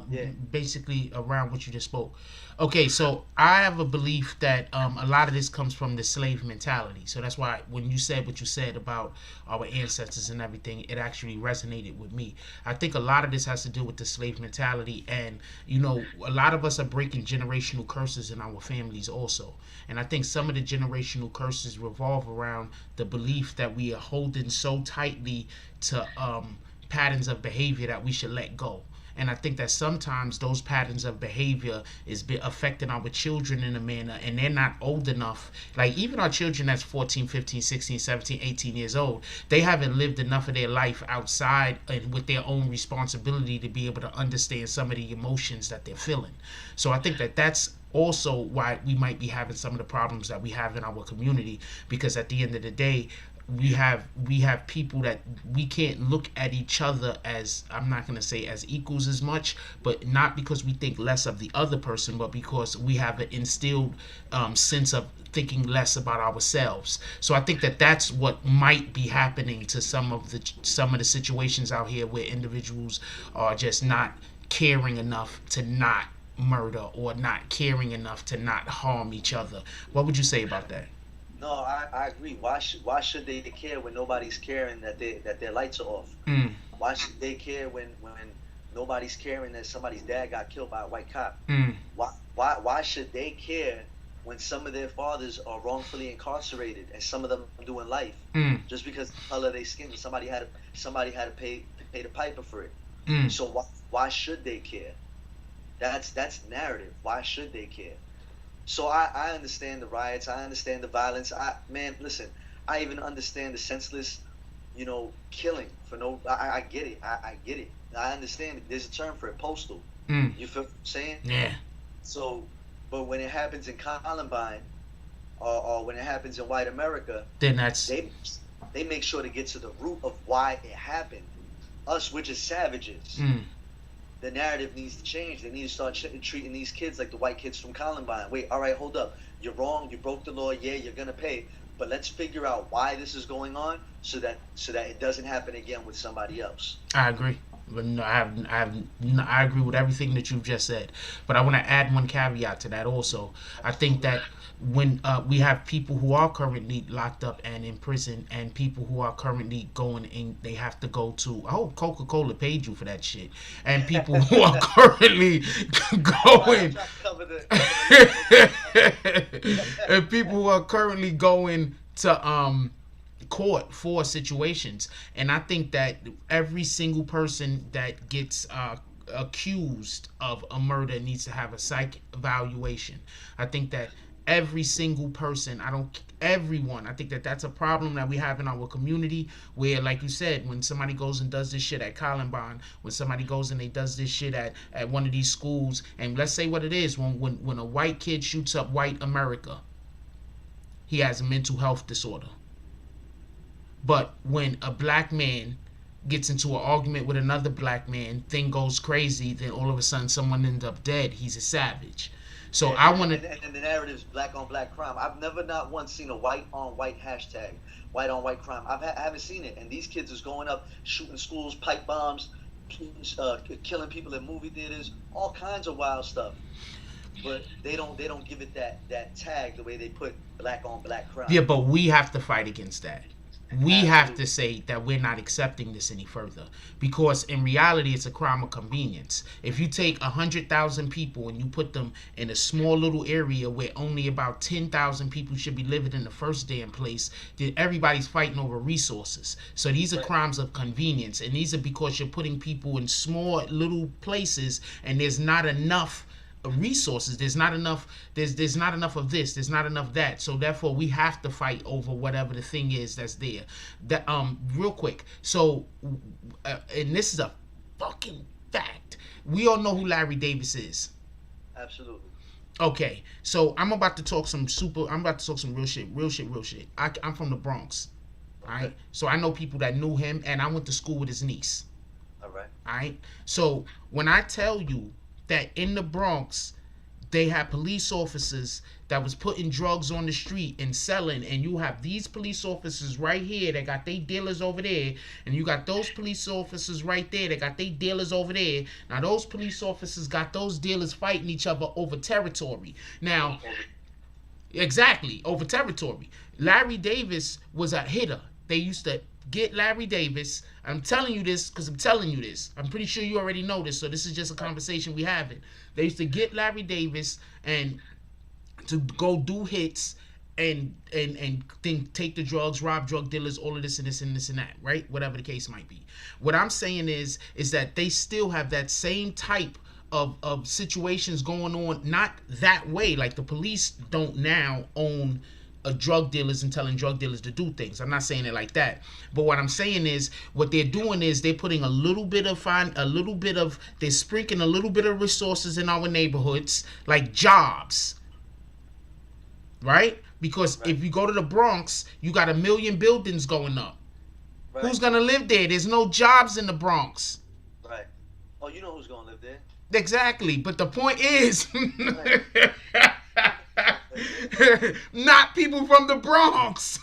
Speaker 5: Yeah.
Speaker 2: Basically around what you just spoke. Okay, so I have a belief that a lot of this comes from the slave mentality. So that's why when you said what you said about our ancestors and everything, it actually resonated with me. I think a lot of this has to do with the slave mentality, and a lot of us are breaking generational curses in our families also. And I think some of the generational curses revolve around the belief that we are holding so tightly to patterns of behavior that we should let go. And I think that sometimes those patterns of behavior is affecting our children in a manner, and they're not old enough. Like, even our children that's 14, 15, 16, 17, 18 years old, they haven't lived enough of their life outside and with their own responsibility to be able to understand some of the emotions that they're feeling. So I think that that's also why we might be having some of the problems that we have in our community, because at the end of the day, we have people that we can't look at each other as, I'm not going to say as equals as much, but not because we think less of the other person, but because we have an instilled sense of thinking less about ourselves. So I think that that's what might be happening to some of the situations out here where individuals are just not caring enough to not murder, or not caring enough to not harm each other. What would you say about that?
Speaker 5: No, I agree. Why should they care when nobody's caring that their lights are off?
Speaker 2: Mm.
Speaker 5: Why should they care when nobody's caring that somebody's dad got killed by a white cop?
Speaker 2: Mm.
Speaker 5: Why should they care when some of their fathers are wrongfully incarcerated and some of them are doing life just because of the color of their skin? Somebody had to pay the piper for it. So why should they care? That's narrative. Why should they care? So I understand the riots. I understand the violence. Listen, I even understand the senseless, killing for no. I get it. I get it. I understand it. There's a term for it. Postal. You feel what I'm saying?
Speaker 2: Yeah.
Speaker 5: So, but when it happens in Columbine, or when it happens in white America,
Speaker 2: then that's
Speaker 5: They make sure to get to the root of why it happened. Us, we're just savages. The narrative needs to change. They need to start treating these kids like the white kids from Columbine. Wait, all right, hold up. You're wrong. You broke the law. Yeah, you're gonna pay. But let's figure out why this is going on, so that it doesn't happen again with somebody else.
Speaker 2: I agree. But no, I agree with everything that you've just said. But I want to add one caveat to that also. I think that when we have people who are currently locked up and in prison, and people who are currently going in, they have to go to, I hope Coca-Cola paid you for that shit, and people who are currently going and people who are currently going to court for situations. And I think that every single person that gets accused of a murder needs to have a psych evaluation. I think that every single person, everyone, I think that that's a problem that we have in our community, where, like you said, when somebody goes and does this shit at Columbine, when somebody goes and they does this shit at one of these schools, and let's say what it is, when a white kid shoots up white America, he has a mental health disorder. But when a black man gets into an argument with another black man, thing goes crazy, then all of a sudden someone ends up dead, he's a savage. So I want to,
Speaker 5: and the narrative's black on black crime. I've never not once seen a white on white hashtag, white on white crime. I haven't seen it. And these kids is going up, shooting schools, pipe bombs, killing people in movie theaters, all kinds of wild stuff. But they don't give it that tag the way they put black on black crime.
Speaker 2: Yeah, but we have to fight against that. We have to say that we're not accepting this any further, because in reality it's a crime of convenience. If you take 100,000 people and you put them in a small little area where only about 10,000 people should be living in the first damn place, then everybody's fighting over resources. So these are crimes of convenience, and these are because you're putting people in small little places and there's not enough resources. There's not enough of this, there's not enough of that. So therefore we have to fight over whatever the thing is that's there. That real quick, so and this is a fucking fact, we all know who Larry Davis is.
Speaker 5: Absolutely.
Speaker 2: Okay, so I'm about to talk some real shit. I'm from the Bronx. All right, so I know people that knew him, and I went to school with his niece.
Speaker 5: All
Speaker 2: right, so when I tell you that in the Bronx they have police officers that was putting drugs on the street and selling, and you have these police officers right here that got their dealers over there, and you got those police officers right there that got their dealers over there. Now those police officers got those dealers fighting each other over territory. Now, exactly, over territory. Larry Davis was a hitter. They used to get Larry Davis. I'm telling you this because I'm telling you this. I'm pretty sure you already know this, so this is just a conversation we having. They used to get Larry Davis and to go do hits and then take the drugs, rob drug dealers, all of this and this and this and that, right? Whatever the case might be. What I'm saying is that they still have that same type of situations going on, not that way. Like the police don't now own drug dealers and telling drug dealers to do things. I'm not saying it like that. But what I'm saying is, what they're doing is they're putting they're sprinkling a little bit of resources in our neighborhoods, like jobs. Right? Because if you go to the Bronx, you got 1 million buildings going up. Right. Who's gonna live there? There's no jobs in the Bronx.
Speaker 5: Right. Oh, you know who's gonna live there.
Speaker 2: Exactly. But the point is not people from the Bronx.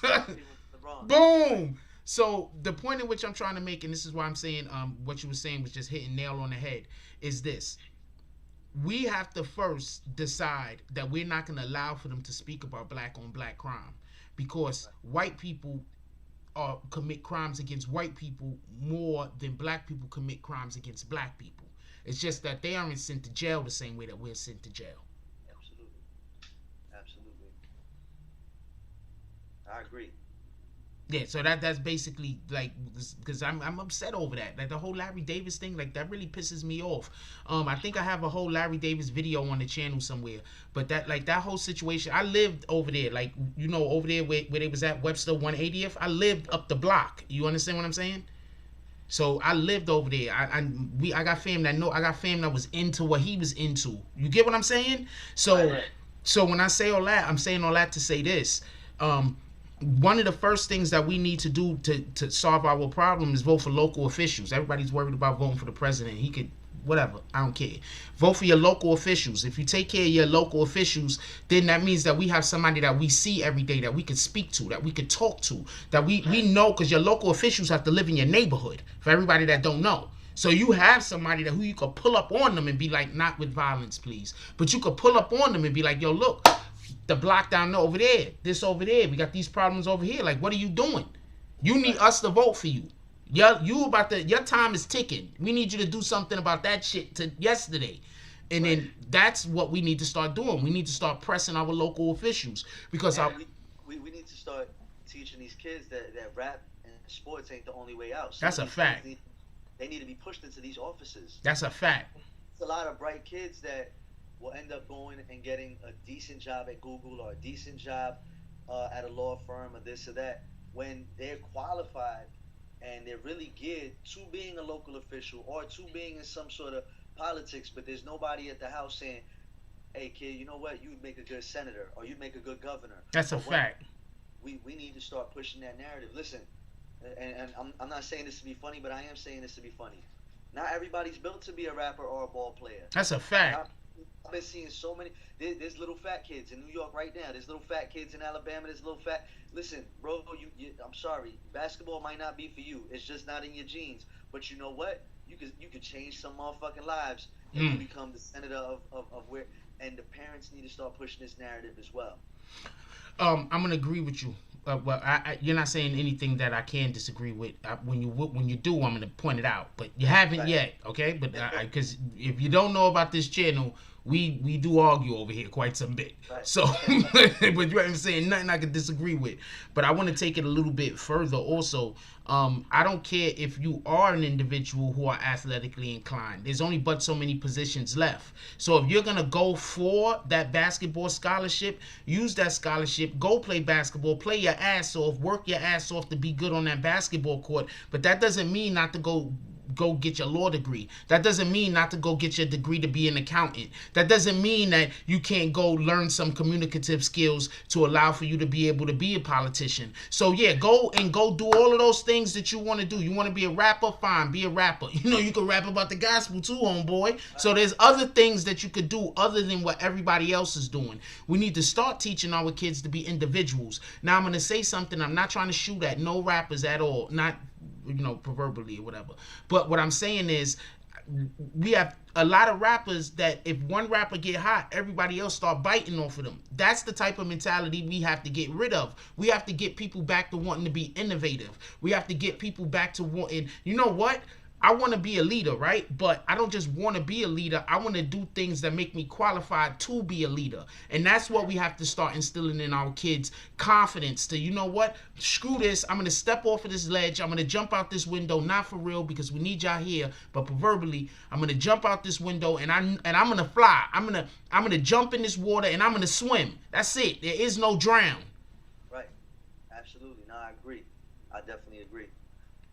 Speaker 2: Boom. So the point in which I'm trying to make, and this is why I'm saying what you were saying was just hitting nail on the head, is this. We have to first decide that we're not going to allow for them to speak about black on black crime, because white people commit crimes against white people more than black people commit crimes against black people. It's just that they aren't sent to jail the same way that we're sent to jail.
Speaker 5: I agree.
Speaker 2: Yeah, so that's basically like, because I'm upset over that. Like the whole Larry Davis thing, like that really pisses me off. I think I have a whole Larry Davis video on the channel somewhere. But that whole situation, I lived over there, like, you know, over there where they was at Webster 180th. I lived up the block. You understand what I'm saying? So I lived over there. I got fam that was into what he was into. You get what I'm saying? So when I say all that, I'm saying all that to say this. one of the first things that we need to do to solve our problem is vote for local officials. Everybody's worried about voting for the president. He could, whatever, I don't care. Vote for your local officials. If you take care of your local officials, then that means that we have somebody that we see every day, that we could speak to, that we could talk to, that we know, because your local officials have to live in your neighborhood, for everybody that don't know. So you have somebody that who you could pull up on them and be like, not with violence, please. But you could pull up on them and be like, yo, look, the block down there over there, this over there, we got these problems over here. Like, what are you doing? You need us to vote for you. Your time is ticking. We need you to do something about that shit to yesterday. And then that's what we need to start doing. We need to start pressing our local officials, because
Speaker 5: we need to start teaching these kids that rap and sports ain't the only way out.
Speaker 2: That's a fact.
Speaker 5: They need to be pushed into these offices.
Speaker 2: That's a fact.
Speaker 5: There's a lot of bright kids that will end up going and getting a decent job at Google or a decent job at a law firm or this or that, when they're qualified and they're really geared to being a local official or to being in some sort of politics, but there's nobody at the house saying, hey kid, you know what, you'd make a good senator or you'd make a good governor.
Speaker 2: That's a fact.
Speaker 5: We need to start pushing that narrative. Listen, and I'm not saying this to be funny, but I am saying this to be funny. Not everybody's built to be a rapper or a ball player.
Speaker 2: That's a fact.
Speaker 5: I've been seeing so many. There's little fat kids in New York right now. There's little fat kids in Alabama. There's little fat. Listen, bro, I'm sorry. Basketball might not be for you. It's just not in your genes. But you know what? You could change some motherfucking lives if you become the senator of where. And the parents need to start pushing this narrative as well.
Speaker 2: I'm gonna agree with you. Well, you're not saying anything that I can disagree with. When you do, I'm gonna point it out. But you haven't yet, okay? But because if you don't know about this channel, we do argue over here quite some bit. Right. So, but you know what I'm saying, nothing I can disagree with. But I want to take it a little bit further. Also, I don't care if you are an individual who are athletically inclined. There's only but so many positions left. So if you're gonna go for that basketball scholarship, use that scholarship. Go play basketball. Play your ass off. Work your ass off to be good on that basketball court. But that doesn't mean not to go get your law degree. That doesn't mean not to go get your degree to be an accountant. That doesn't mean that you can't go learn some communicative skills to allow for you to be able to be a politician. So yeah, go do all of those things that you want to do. You want to be a rapper? Fine, be a rapper. You know, you can rap about the gospel too, homeboy. So there's other things that you could do other than what everybody else is doing. We need to start teaching our kids to be individuals. Now I'm going to say something. I'm not trying to shoot at no rappers at all. Not, you know, proverbially or whatever. But what I'm saying is, we have a lot of rappers that if one rapper get hot, everybody else start biting off of them. That's the type of mentality we have to get rid of. We have to get people back to wanting to be innovative. We have to get people back to wanting, you know what? I want to be a leader, right? But I don't just want to be a leader. I want to do things that make me qualified to be a leader. And that's what we have to start instilling in our kids. Confidence to, you know what? Screw this. I'm going to step off of this ledge. I'm going to jump out this window. Not for real, because we need y'all here. But proverbially, I'm going to jump out this window and I'm going to fly. I'm going to jump in this water and I'm going to swim. That's it. There is no drown.
Speaker 5: Right. Absolutely. No, I agree. I definitely agree.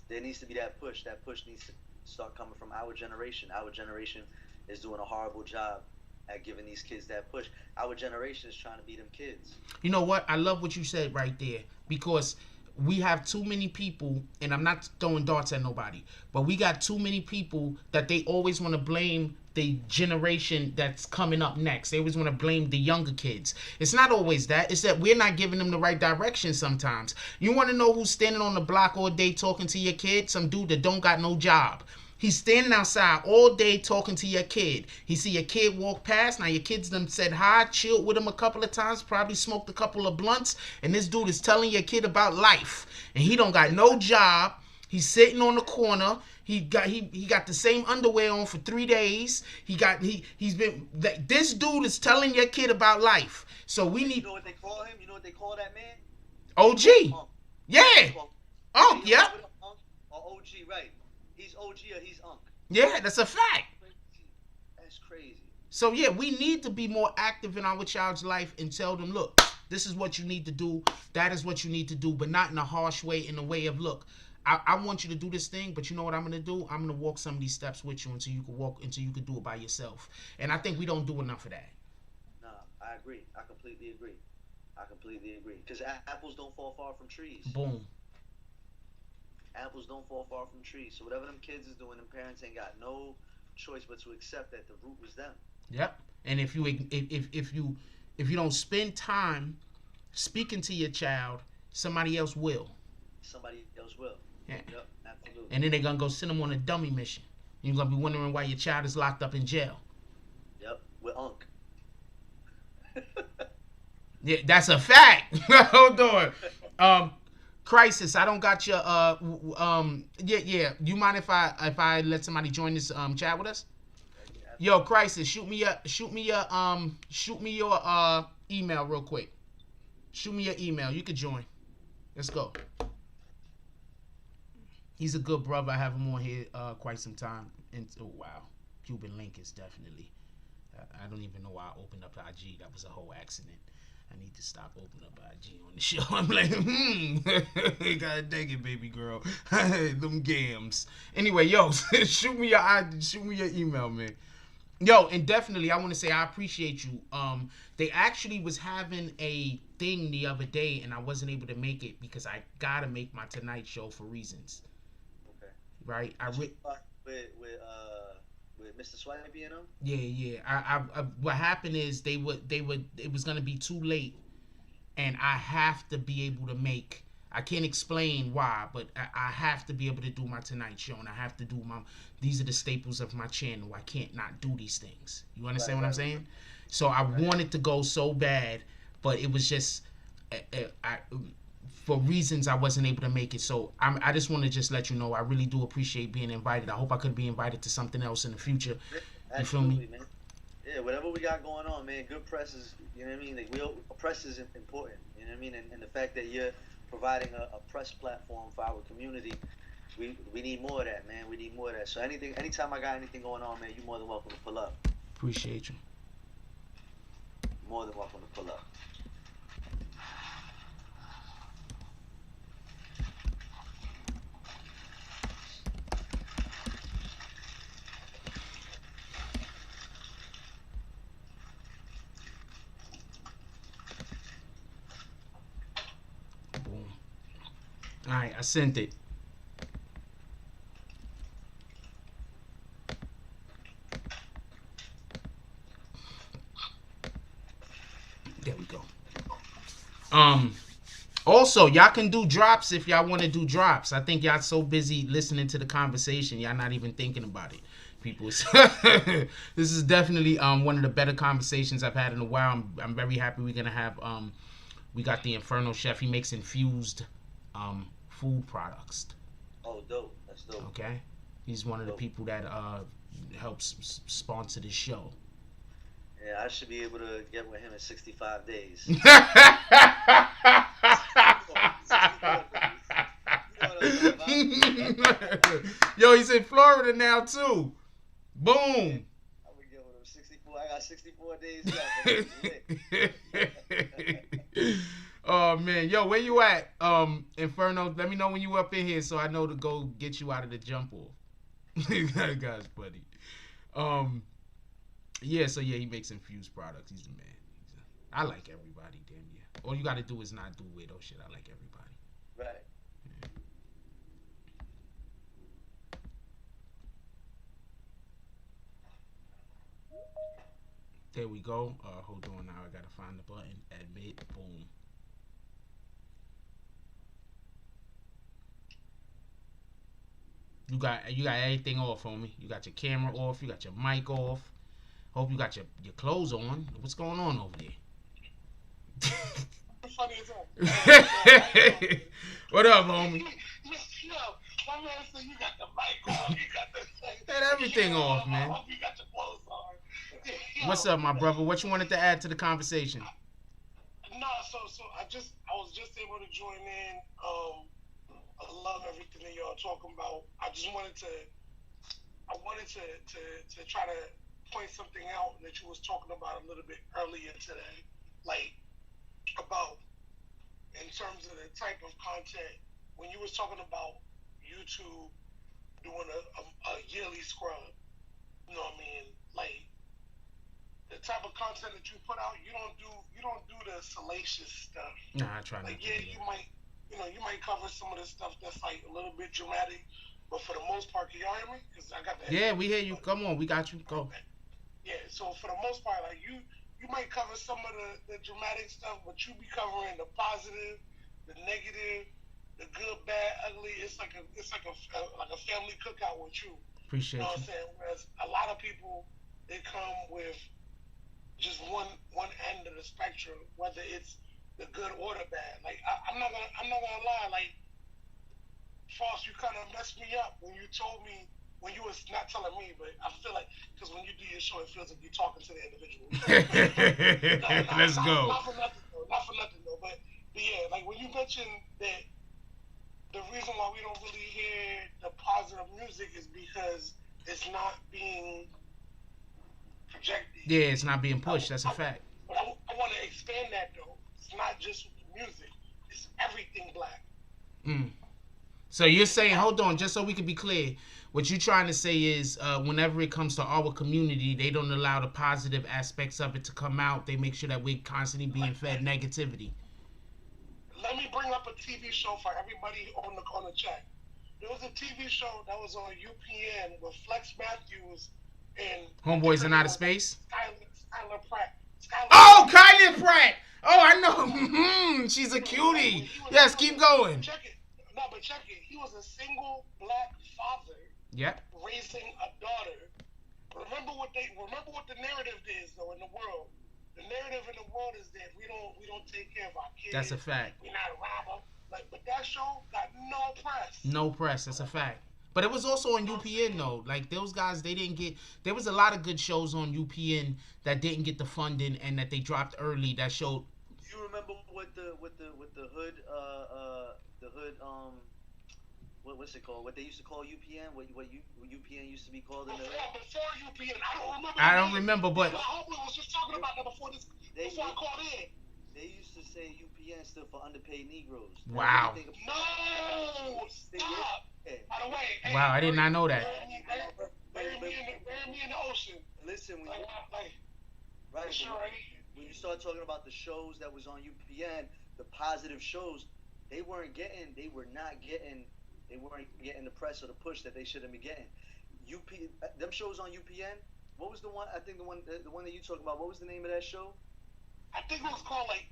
Speaker 5: There needs to be that push. That push needs to start coming from our generation. Our generation is doing a horrible job at giving these kids that push. Our generation is trying to be them kids.
Speaker 2: You know what? I love what you said right there, because we have too many people, and I'm not throwing darts at nobody, but we got too many people that they always want to blame the generation that's coming up next. They always want to blame the younger kids. It's not always that. It's that we're not giving them the right direction sometimes. You want to know who's standing on the block all day talking to your kid? Some dude that don't got no job. He's standing outside all day talking to your kid. He see your kid walk past. Now your kids done said hi, chilled with him a couple of times, probably smoked a couple of blunts, and this dude is telling your kid about life. And he don't got no job. He's sitting on the corner. He got the same underwear on for 3 days. This dude is telling your kid about life. So we need.
Speaker 5: You know what they call him? You know what they call that man?
Speaker 2: OG. Yeah. Unc. Yeah.
Speaker 5: Or OG, right? He's OG or he's Unc.
Speaker 2: Yeah, that's a fact.
Speaker 5: That's crazy.
Speaker 2: So yeah, we need to be more active in our child's life and tell them, look, this is what you need to do. That is what you need to do, but not in a harsh way. In the way of, look, I want you to do this thing, but you know what I'm gonna do? I'm gonna walk some of these steps with you until you can do it by yourself. And I think we don't do enough of that.
Speaker 5: No, I agree. I completely agree. I completely agree. Because apples don't fall far from trees.
Speaker 2: Boom.
Speaker 5: Apples don't fall far from trees. So whatever them kids is doing, them parents ain't got no choice but to accept that the root was them.
Speaker 2: Yep. And if you don't spend time speaking to your child, somebody else will.
Speaker 5: Somebody else will.
Speaker 2: Yeah.
Speaker 5: Yep, absolutely.
Speaker 2: And then they're gonna go send them on a dummy mission. You're gonna be wondering why your child is locked up in jail.
Speaker 5: Yep, with Unc.
Speaker 2: Yeah, that's a fact. Hold on. Crisis, I don't got your yeah. You mind if I let somebody join this chat with us? Yo, Crisis, shoot me your email real quick. Shoot me your email. You could join. Let's go. He's a good brother. I have him on here quite some time. And oh wow, Cuban Link is definitely. I don't even know why I opened up the IG. That was a whole accident. I need to stop opening up IG on the show. I'm like, gotta dig it, baby girl. Them gams. Anyway, yo, shoot me your email, man. Yo, and definitely, I want to say I appreciate you. They actually was having a thing the other day, and I wasn't able to make it because I gotta make my Tonight Show for reasons.
Speaker 5: Okay.
Speaker 2: Right?
Speaker 5: With Mr. Swipey and them?
Speaker 2: Yeah. I what happened is it was gonna be too late, and I have to be able to make. I can't explain why, but I have to be able to do my Tonight Show, and I have to do these are the staples of my channel. I can't not do these things. You understand what I'm saying? So I wanted to go so bad, but it was just, for reasons I wasn't able to make it. So I just want to just let you know I really do appreciate being invited. I hope I could be invited to something else in the future. You feel me?
Speaker 5: Man. Yeah, whatever we got going on, man. Good press is, you know what I mean? Like press is important. You know what I mean? And the fact that you're providing a press platform for our community, we need more of that, man. We need more of that. So anytime I got anything going on, man, you're more than welcome to pull up.
Speaker 2: Appreciate you.
Speaker 5: More than welcome to pull up.
Speaker 2: Boom. All right, I sent it. There we go. Also, y'all can do drops if y'all want to do drops. I think y'all so busy listening to the conversation, y'all not even thinking about it. People, this is definitely one of the better conversations I've had in a while. I'm very happy we're gonna have. We got the Inferno Chef. He makes infused food products.
Speaker 5: Oh, dope. That's dope.
Speaker 2: Okay, he's one of the people that helps sponsor this show.
Speaker 5: Yeah, I should be able to get with him in 65 days.
Speaker 2: Yo, he's in Florida now too. Boom.
Speaker 5: I would get with him 64. I got 64 days left.
Speaker 2: Oh man, yo, where you at? Inferno, let me know when you up in here so I know to go get you out of the jump off. That guy's funny. Yeah, so yeah, he makes infused products. He's a man. I like everybody, damn yeah. All you gotta do is not do weirdo shit. I like everybody.
Speaker 5: Right.
Speaker 2: Yeah. There we go. Hold on now. I gotta find the button. Admit. Boom. You got everything off on me. You got your camera off. You got your mic off. Hope you got your clothes on. What's going on over there?
Speaker 6: Funny as hell.
Speaker 2: What up, homie?
Speaker 6: Yo, my man said you got the mic on, you got the
Speaker 2: Got everything off, man.
Speaker 6: I hope you got your clothes on. Yo,
Speaker 2: What's up, my brother? What you wanted to add to the conversation?
Speaker 6: No, so I was just able to join in. I love everything that y'all talking about. I wanted to try to point something out that you was talking about a little bit earlier today, like about in terms of the type of content when you was talking about YouTube doing a yearly scrub. You know what I mean? Like the type of content that you put out, you don't do the salacious stuff.
Speaker 2: Nah, I try not
Speaker 6: Like,
Speaker 2: to.
Speaker 6: yeah, you might cover some of the stuff that's like a little bit dramatic, but for the most part, can y'all hear me? Cause I got the
Speaker 2: Yeah, we hear you. Come on, we got you. Go.
Speaker 6: Yeah, so for the most part, like you might cover some of the dramatic stuff, but you be covering the positive, the negative, the good, bad, ugly. It's like a family cookout with you.
Speaker 2: Appreciate
Speaker 6: You know
Speaker 2: you.
Speaker 6: what I'm saying? Whereas a lot of people, they come with just one end of the spectrum, whether it's the good or the bad. Like I'm not gonna lie, like Frost, you kind of messed me up when you told me, when you was not telling me, but I feel like, because when you do your show, it feels like you're talking to the individual.
Speaker 2: Let's go.
Speaker 6: Not for nothing though, but yeah, like when you mentioned that the reason why we don't really hear the positive music is because it's not being projected.
Speaker 2: Yeah, it's not being pushed. That's a fact.
Speaker 6: But I want to expand that though. It's not just the music. It's everything black.
Speaker 2: So you're saying, hold on, just so we can be clear, what you're trying to say is whenever it comes to our community, they don't allow the positive aspects of it to come out. They make sure that we're constantly being fed negativity.
Speaker 6: Let me bring up a TV show for everybody on the chat. There was a TV show that was on UPN with Flex Matthews and
Speaker 2: Homeboys in Outer Space?
Speaker 6: Skylar Pratt.
Speaker 2: Oh, Kylie Pratt! Oh, I know. She's a cutie. Yes, keep going.
Speaker 6: Check it. No, but check it. He was a single black father
Speaker 2: Yep.
Speaker 6: raising a daughter. Remember what the narrative is though in the world. The narrative in the world is that we don't take care of our kids.
Speaker 2: That's a fact.
Speaker 6: We're not around them. But that show got no press.
Speaker 2: No press. That's a fact. But it was also on UPN though. Like those guys, they didn't get. There was a lot of good shows on UPN that didn't get the funding and that they dropped early. That showed.
Speaker 5: You remember what the hood what's it called? What they used to call UPN? What UPN used to be called in the hood?
Speaker 6: Before UPN,
Speaker 2: I don't remember, but
Speaker 6: my homeboy was just talking about that before I called in.
Speaker 5: They used to say UPN stood for underpaid Negroes.
Speaker 2: Wow.
Speaker 6: No, stop. By the way, hey,
Speaker 2: Wow, I did not know that.
Speaker 6: Bury me in the ocean.
Speaker 5: Listen,
Speaker 6: Right.
Speaker 5: When you start talking about the shows that was on UPN, the positive shows, they weren't getting the press or the push that they should have been getting. Them shows on UPN. What was the one? I think the one that you talking about. What was the name of that show?
Speaker 6: I think it was called like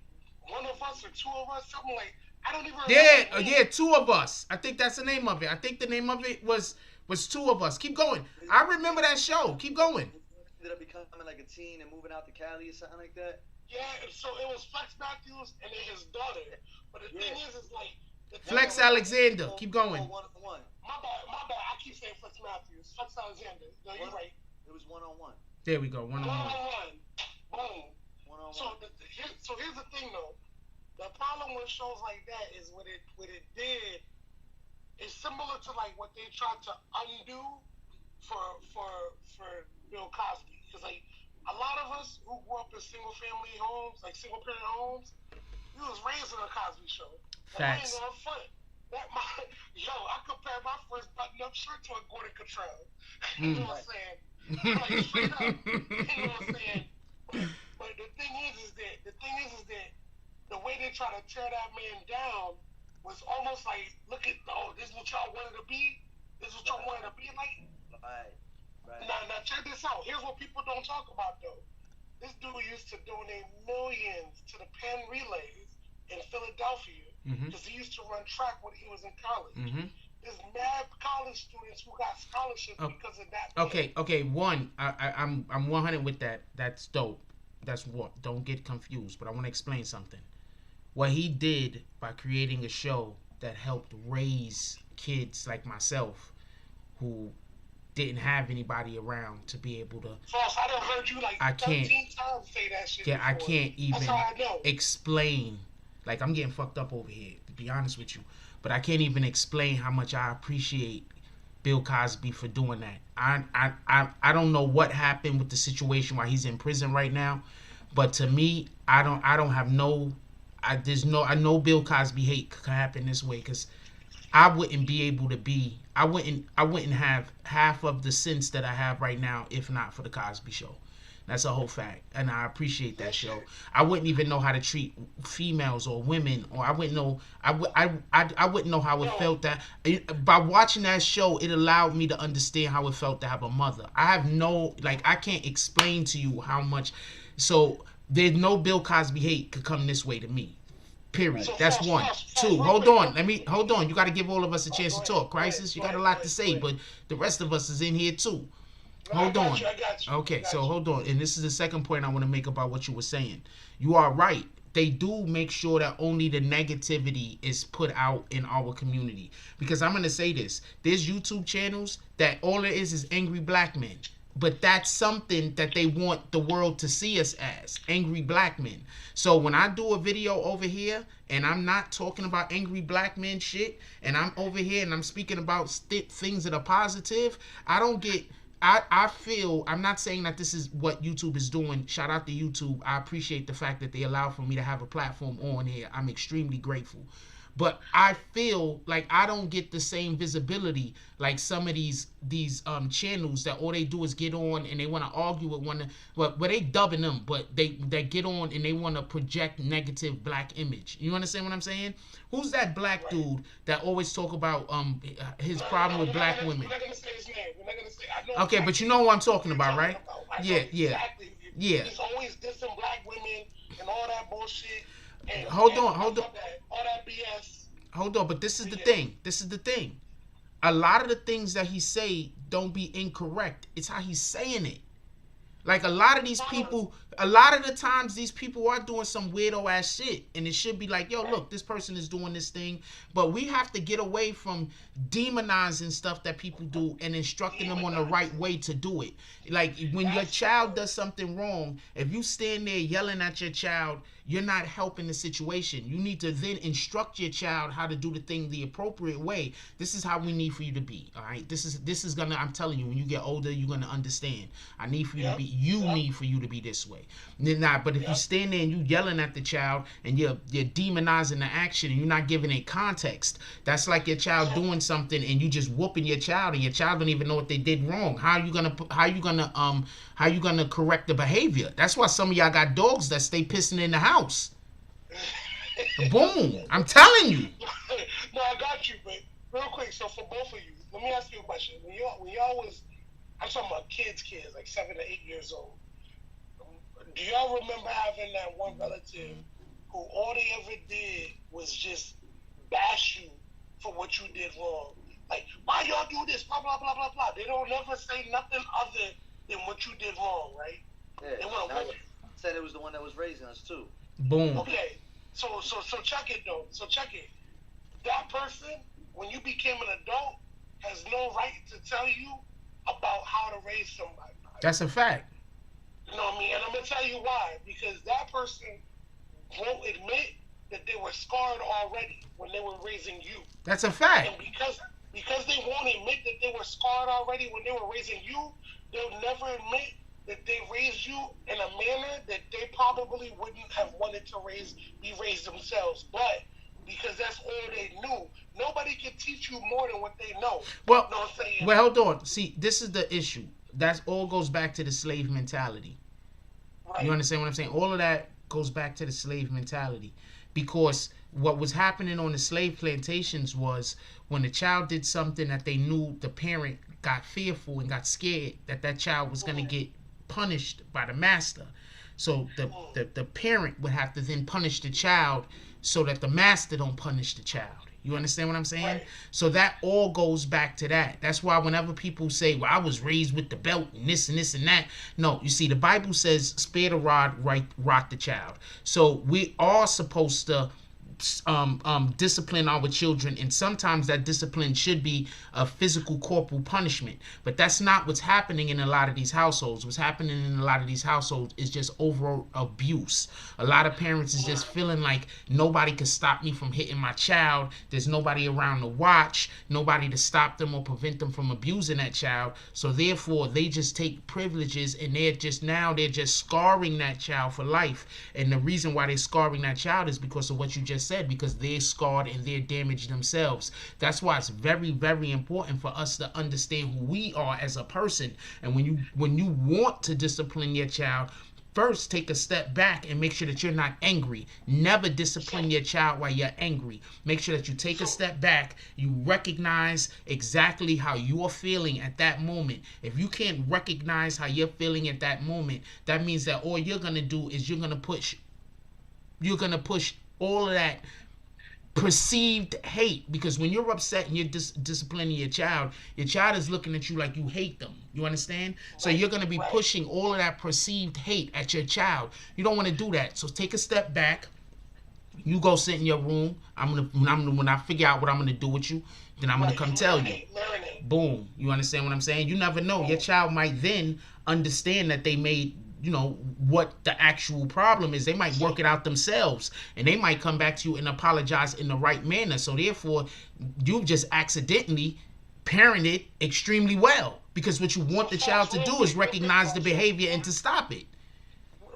Speaker 6: One of Us or Two of Us, something like. I don't even remember.
Speaker 2: Yeah, Two of Us. I think that's the name of it. I think the name of it was Two of Us. Keep going. I remember that show. Keep going.
Speaker 5: Ended up becoming like a teen and moving out to Cali or something like that.
Speaker 6: Yeah, so it was Flex Matthews and then his daughter. But the thing is like.
Speaker 2: Flex Alexander. Keep going.
Speaker 5: One-on-one.
Speaker 6: My bad. I keep saying Flex Matthews. Flex Alexander. No, you're right.
Speaker 5: It was one-on-one.
Speaker 2: There we go. One-on-one.
Speaker 6: Boom.
Speaker 5: One-on-one.
Speaker 6: So here's the thing though. The problem with shows like that is what it did is similar to like what they tried to undo for Bill Cosby. Because like a lot of us who grew up in single parent homes, we was raised in a Cosby show.
Speaker 2: Facts.
Speaker 6: I ain't gonna front. I compared my first button-up shirt to a Gordon Cottrell. You know what I'm saying? Like straight up. You know what I'm saying? But the thing is that the way they try to tear that man down was almost like, look at, this is what y'all wanted to be. This is what y'all wanted to be like.
Speaker 5: Right.
Speaker 6: Now check this out. Here's what people don't talk about though. This dude used to donate millions to the Penn Relays in Philadelphia because he used to run track when he was in college. There's mad college students who got scholarships because of that.
Speaker 2: Okay. One, I'm 100 with that. That's dope. That's what. Don't get confused. But I want to explain something. What he did by creating a show that helped raise kids like myself, who didn't have anybody around to be able to.
Speaker 6: False, I done heard you like 13 times say that shit.
Speaker 2: Yeah,
Speaker 6: before.
Speaker 2: I can't even
Speaker 6: That's how I know.
Speaker 2: explain. Like, I'm getting fucked up over here, to be honest with you. But I can't even explain how much I appreciate Bill Cosby for doing that. I don't know what happened with the situation while he's in prison right now, but to me, I know Bill Cosby hate could happen this way, because I wouldn't be able to be I wouldn't have half of the sense that I have right now if not for the Cosby Show. That's a whole fact, and I appreciate that show. I wouldn't even know how to treat females or women, or I wouldn't know. I wouldn't know how it felt by watching that show. It allowed me to understand how it felt to have a mother. I have no I can't explain to you how much. So there's no Bill Cosby hate could come this way to me. Period. That's one. Two. Hold on. You got to give all of us a chance to talk. Crisis. You got a lot to say, but the rest of us is in here too. Hold on. Okay, so hold on. And this is the second point I want to make about what you were saying. You are right. They do make sure that only the negativity is put out in our community. Because I'm going to say this. There's YouTube channels that all it is angry black men. But that's something that they want the world to see us as, angry black men. So when I do a video over here and I'm not talking about angry black men shit, and I'm over here and I'm speaking about things that are positive, I feel, I'm not saying that this is what YouTube is doing. Shout out to YouTube. I appreciate the fact that they allow for me to have a platform on here. I'm extremely grateful. But I feel like I don't get the same visibility like some of these channels that all they do is get on and they want to argue with one. But they dubbing them, but they get on and they want to project negative black image. You understand what I'm saying? Who's that black dude that always talk about his problem with black women?
Speaker 6: We're not gonna say his name. We're not gonna say. I know
Speaker 2: okay,
Speaker 6: exactly
Speaker 2: but you know what I'm talking about, right? Yeah.
Speaker 6: Exactly.
Speaker 2: Yeah.
Speaker 6: He's always dissing black women and all that bullshit. And,
Speaker 2: hold on.
Speaker 6: All that BS.
Speaker 2: Hold on, but this is the thing. This is the thing. A lot of the things that he say don't be incorrect. It's how he's saying it. Like a lot of these people, a lot of the times these people are doing some weirdo ass shit. And it should be like, yo, look, this person is doing this thing. But we have to get away from demonizing stuff that people do and instructing them on the right way to do it. Like when your child does something wrong, if you stand there yelling at your child, you're not helping the situation. You need to then instruct your child how to do the thing the appropriate way. This is how we need for you to be. All right. This is gonna, I'm telling you, when you get older, you're gonna understand. I need for you to be, need for you to be this way. But if you stand there and you yelling at the child and you're demonizing the action and you're not giving it context, that's like your child doing something and you just whooping your child and your child don't even know what they did wrong. How you gonna correct the behavior? That's why some of y'all got dogs that stay pissing in the house. Boom! I'm telling you.
Speaker 6: No, I got you, but real quick. So for both of you, let me ask you a question. When y'all was, I'm talking about kids, like 7 to 8 years old. Do y'all remember having that one relative who all they ever did was just bash you for what you did wrong? Like, why y'all do this? Blah, blah, blah, blah, blah. They don't never say nothing other than what you did wrong, right?
Speaker 5: Yeah.
Speaker 6: They want to whip you.
Speaker 5: Said it was the one that was raising us too.
Speaker 2: Boom.
Speaker 6: Okay. So check it though. So check it. That person, when you became an adult, has no right to tell you about how to raise somebody.
Speaker 2: That's a fact.
Speaker 6: You know what I mean? And I'm gonna tell you why. Because that person won't admit that they were scarred already when they were raising you.
Speaker 2: That's a fact.
Speaker 6: And because they won't admit that they were scarred already when they were raising you, they'll never admit that they raised you in a manner that they probably wouldn't have wanted to be raised themselves. But because that's all they knew, nobody can teach you more than what they know.
Speaker 2: Well,
Speaker 6: you know what I'm saying?
Speaker 2: Well, hold on. See, this is the issue. That all goes back to the slave mentality. Right. You understand what I'm saying? All of that goes back to the slave mentality. Because what was happening on the slave plantations was when the child did something that they knew the parent got fearful and got scared that child was going to get punished by the master. So the parent would have to then punish the child so that the master don't punish the child. You understand what I'm saying? Right. So that all goes back to that. That's why whenever people say, well, I was raised with the belt and this and this and that. No, you see, the Bible says, spare the rod, rot the child. So we are supposed to discipline our children, and sometimes that discipline should be a physical corporal punishment, but that's not what's happening in a lot of these households. What's happening in a lot of these households is just overall abuse. A lot of parents is just feeling like nobody can stop me from hitting my child. There's nobody around to watch, nobody to stop them or prevent them from abusing that child, so therefore they just take privileges and they're just scarring that child for life. And the reason why they're scarring that child is because of what you just said. said, because they're scarred and they're damaged themselves. That's why it's very, very important for us to understand who we are as a person. And when you want to discipline your child, first take a step back and make sure that you're not angry. Never discipline your child while you're angry. Make sure that you take a step back. You recognize exactly how you're feeling at that moment. If you can't recognize how you're feeling at that moment, that means that all you're going to do is you're going to push all of that perceived hate, because when you're upset and you're disciplining your child is looking at you like you hate them. You understand? So you're going to be pushing all of that perceived hate at your child. You don't want to do that. So take a step back. You go sit in your room. When I figure out what I'm gonna do with you, then I'm gonna come tell you. Boom. You understand what I'm saying? You never know. Your child might then understand that they made, what the actual problem is. They might work it out themselves, and they might come back to you and apologize in the right manner. So therefore, you've just accidentally parented extremely well, because what you want the child to do is recognize the behavior and to stop it.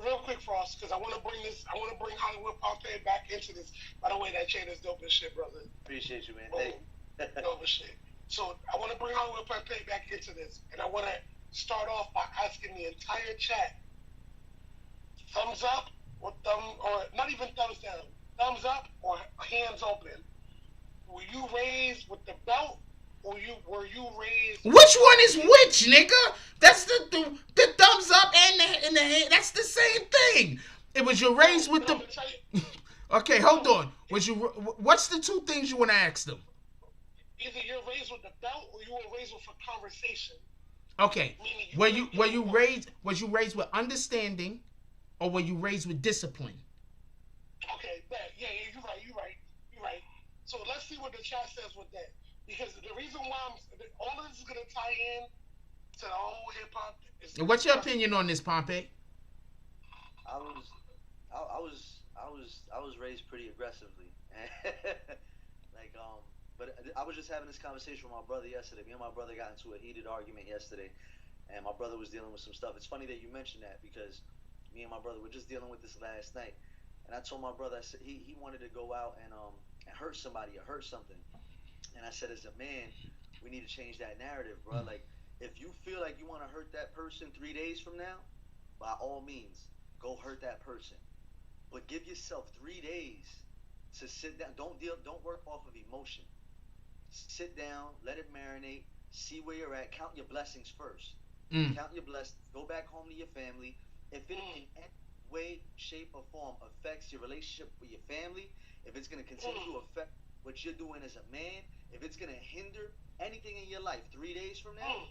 Speaker 6: Real quick, Frost, because I want to bring Hollywood Pompeii back into this. By the way, that chain is dope as shit, brother.
Speaker 5: Appreciate you, man. Thank you.
Speaker 6: Dope as shit. So I want to bring Hollywood Pompeii back into this, and I want to start off by asking the entire chat: thumbs up or not even thumbs down? Thumbs up or hands open? Were you raised with the belt? Or were you raised?
Speaker 2: Which one is which, nigga? That's the thumbs up and the hand. That's the same thing. It was you raised with the. Okay, hold on. What's the two things you want to ask them?
Speaker 6: Either you're raised with the belt or you were raised with a conversation.
Speaker 2: Okay. Was you raised with understanding, or were you raised with discipline?
Speaker 6: Okay, yeah, you're right. So let's see what the chat says with that. Because the reason why all of this is gonna tie in to the whole hip hop.
Speaker 2: What's your opinion on this, Pompey?
Speaker 5: I was raised pretty aggressively, but I was just having this conversation with my brother yesterday. Me and my brother got into a heated argument yesterday, and my brother was dealing with some stuff. It's funny that you mentioned that, because me and my brother were just dealing with this last night, and I told my brother, I said he wanted to go out and hurt somebody or hurt something. And I said, as a man, we need to change that narrative, bro. Like, if you feel like you want to hurt that person 3 days from now, by all means, go hurt that person. But give yourself 3 days to sit down. Don't work off of emotion. Sit down, let it marinate, see where you're at. Count your blessings first. Count your blessings. Go back home to your family. If it in any way, shape, or form affects your relationship with your family, if it's going to continue to affect what you're doing as a man, if it's gonna hinder anything in your life 3 days from now,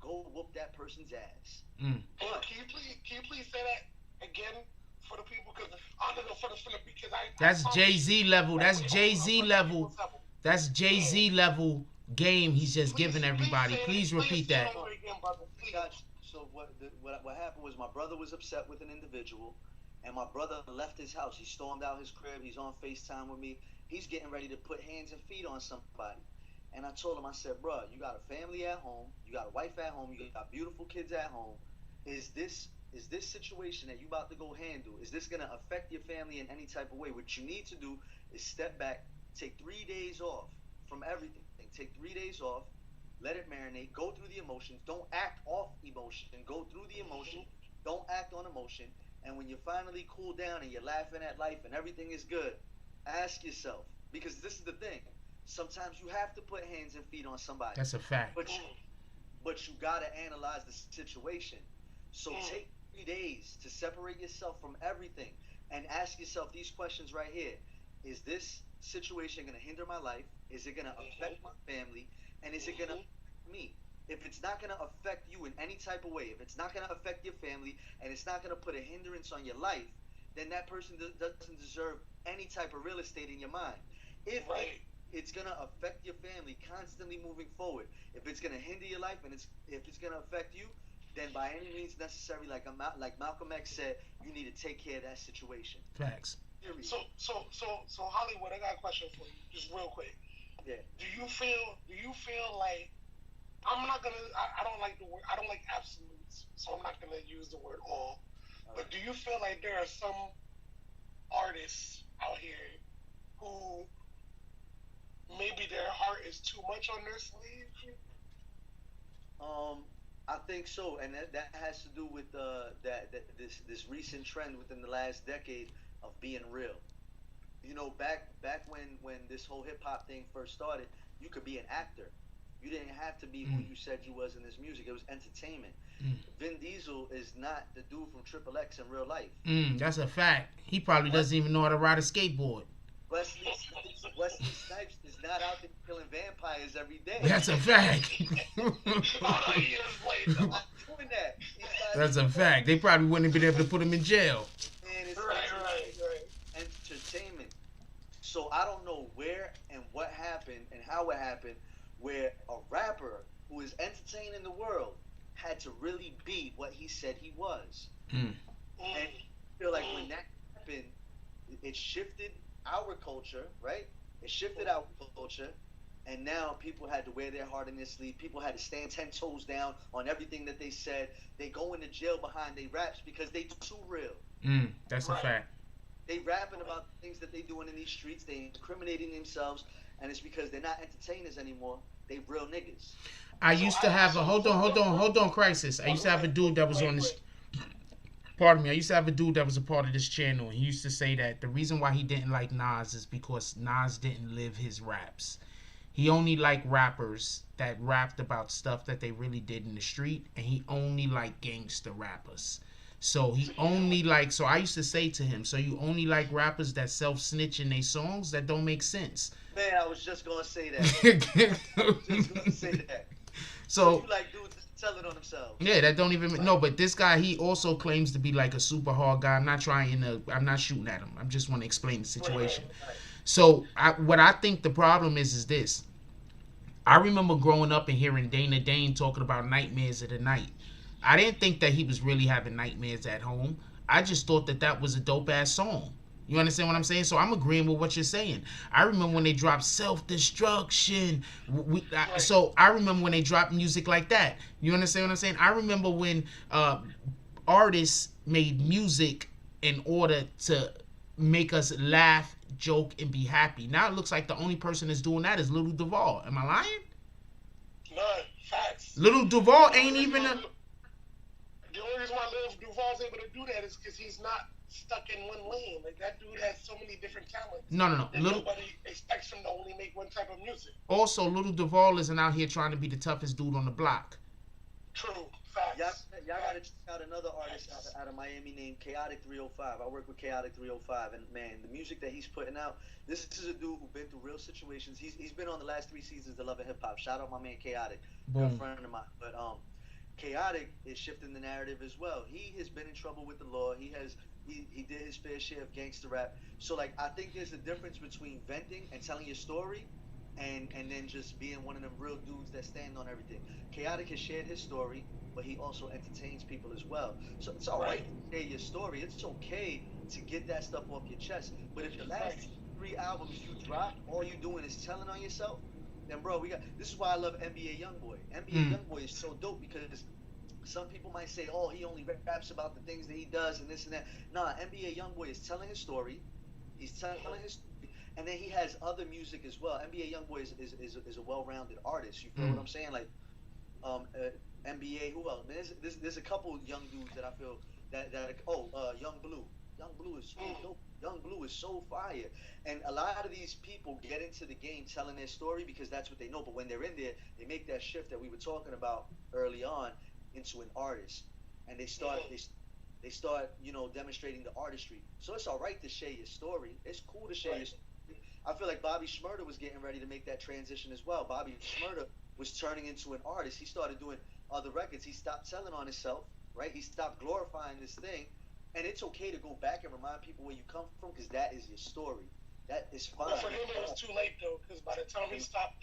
Speaker 5: go whoop that person's ass.
Speaker 6: But can you please say that again for the people? Because I don't know because
Speaker 2: that's Jay-Z level. That's Jay-Z level. That's Jay-Z level game he's just giving everybody. Please repeat that.
Speaker 5: So what happened was, my brother was upset with an individual, and my brother left his house. He stormed out his crib. He's on FaceTime with me. He's getting ready to put hands and feet on somebody. And I told him, I said, bro, you got a family at home. You got a wife at home. You got beautiful kids at home. Is this situation that you about to go handle, is this going to affect your family in any type of way? What you need to do is step back, take 3 days off from everything. Take 3 days off, let it marinate, go through the emotions. Don't act off emotion. Go through the emotion. Don't act on emotion. And when you finally cool down and you're laughing at life and everything is good, ask yourself, because this is the thing, sometimes you have to put hands and feet on somebody.
Speaker 2: That's a fact.
Speaker 5: But you gotta analyze the situation. So take 3 days to separate yourself from everything and ask yourself these questions right here. Is this situation gonna hinder my life? Is it gonna affect my family? And is it gonna affect me? If it's not gonna affect you in any type of way, if it's not gonna affect your family, and it's not gonna put a hindrance on your life, then that person doesn't deserve any type of real estate in your mind. If it's gonna affect your family constantly moving forward, if it's gonna hinder your life, and if it's gonna affect you, then by any means necessary, like Malcolm X said, you need to take care of that situation.
Speaker 2: Facts.
Speaker 6: So Hollywood, I got a question for you, just real quick.
Speaker 5: Yeah.
Speaker 6: Do you feel like I don't like the word, I don't like absolutes, so I'm not gonna use the word all. But do you feel like there are some artists out here who maybe their heart is too much on their sleeve?
Speaker 5: I think so, and that has to do with this recent trend within the last decade of being real. You know, back when this whole hip hop thing first started, you could be an actor. You didn't have to be who you said you was in this music. It was entertainment. Vin Diesel is not the dude from Triple X in real life.
Speaker 2: That's a fact. He probably doesn't even know how to ride a skateboard.
Speaker 5: Wesley Snipes is not out there killing vampires every day.
Speaker 2: That's a fact. That's a fact. They probably wouldn't have been able to put him in jail.
Speaker 5: And it's
Speaker 6: Right.
Speaker 5: entertainment. So I don't know where and what happened and how it happened, where a rapper who is entertaining the world had to really be what he said he was. And I feel like when that happened, it shifted our culture, right? It shifted our culture, and now people had to wear their heart in their sleeve. People had to stand 10 toes down on everything that they said. They go into jail behind their raps because they too real.
Speaker 2: That's a fact.
Speaker 5: They rapping about the things that they doing in these streets. They incriminating themselves, and it's because they're not entertainers anymore. They real niggas.
Speaker 2: I used to have a hold on, Crisis. I used to have a dude that was on this. Pardon me. I used to have a dude that was a part of this channel. He used to say that the reason why he didn't like Nas is because Nas didn't live his raps. He only liked rappers that rapped about stuff that they really did in the street, and he only liked gangster rappers. So he only like. So I used to say to him, so you only like rappers that self-snitch in their songs? That don't make sense.
Speaker 5: Man, I was just gonna say that. So you like dudes telling on themselves.
Speaker 2: Yeah, that don't even no. But this guy, he also claims to be like a super hard guy. I'm not shooting at him. I just want to explain the situation.
Speaker 5: Right.
Speaker 2: So what I think the problem is this. I remember growing up and hearing Dana Dane talking about nightmares of the night. I didn't think that he was really having nightmares at home. I just thought that was a dope ass song. You understand what I'm saying? So I'm agreeing with what you're saying. I remember when they dropped Self-Destruction. So I remember when they dropped music like that. You understand what I'm saying? I remember when artists made music in order to make us laugh, joke, and be happy. Now it looks like the only person that's doing that is Lil Duval. Am I lying?
Speaker 6: No, facts.
Speaker 2: Lil Duval ain't even a...
Speaker 6: The only reason why Lil Duval's able to do that is because he's not stuck in one lane. Like, that dude has so many different talents.
Speaker 2: No.
Speaker 6: And nobody expects him to only make one type of music.
Speaker 2: Also, Lil Duval isn't out here trying to be the toughest dude on the block.
Speaker 6: True. Facts.
Speaker 5: Y'all gotta check out another artist out of Miami named Chaotic 305. I work with Chaotic 305, and man, the music that he's putting out, this is a dude who's been through real situations. He's been on the last 3 seasons of Love and Hip Hop. Shout out my man Chaotic, good friend of mine. But Chaotic is shifting the narrative as well. He has been in trouble with the law. He did his fair share of gangster rap. So like, I think there's a difference between venting and telling your story, and then just being one of them real dudes that stand on everything. Chaotic has shared his story, but he also entertains people as well. So it's all right to share your story. It's okay to get that stuff off your chest. But if the last 3 albums you drop, all you doing is telling on yourself, then bro, this is why I love NBA Youngboy. NBA Youngboy is so dope because some people might say, oh, he only raps about the things that he does and this and that. Nah, NBA Youngboy is telling his story. He's telling his story. And then he has other music as well. NBA Youngboy is a well-rounded artist. You feel what I'm saying? Like, NBA, who else? Man, there's a couple young dudes that I feel Young Blue. Young Blue is so dope. Young Blue is so fire. And a lot of these people get into the game telling their story because that's what they know. But when they're in there, they make that shift that we were talking about early on into an artist. And they start, demonstrating the artistry. So it's all right to share your story. It's cool to share your story. I feel like Bobby Shmurda was getting ready to make that transition as well. Bobby Shmurda was turning into an artist. He started doing other records. He stopped telling on himself, right? He stopped glorifying this thing. And it's okay to go back and remind people where you come from because that is your story. That is fine.
Speaker 6: But for him, it was too late, though, because by the time he stopped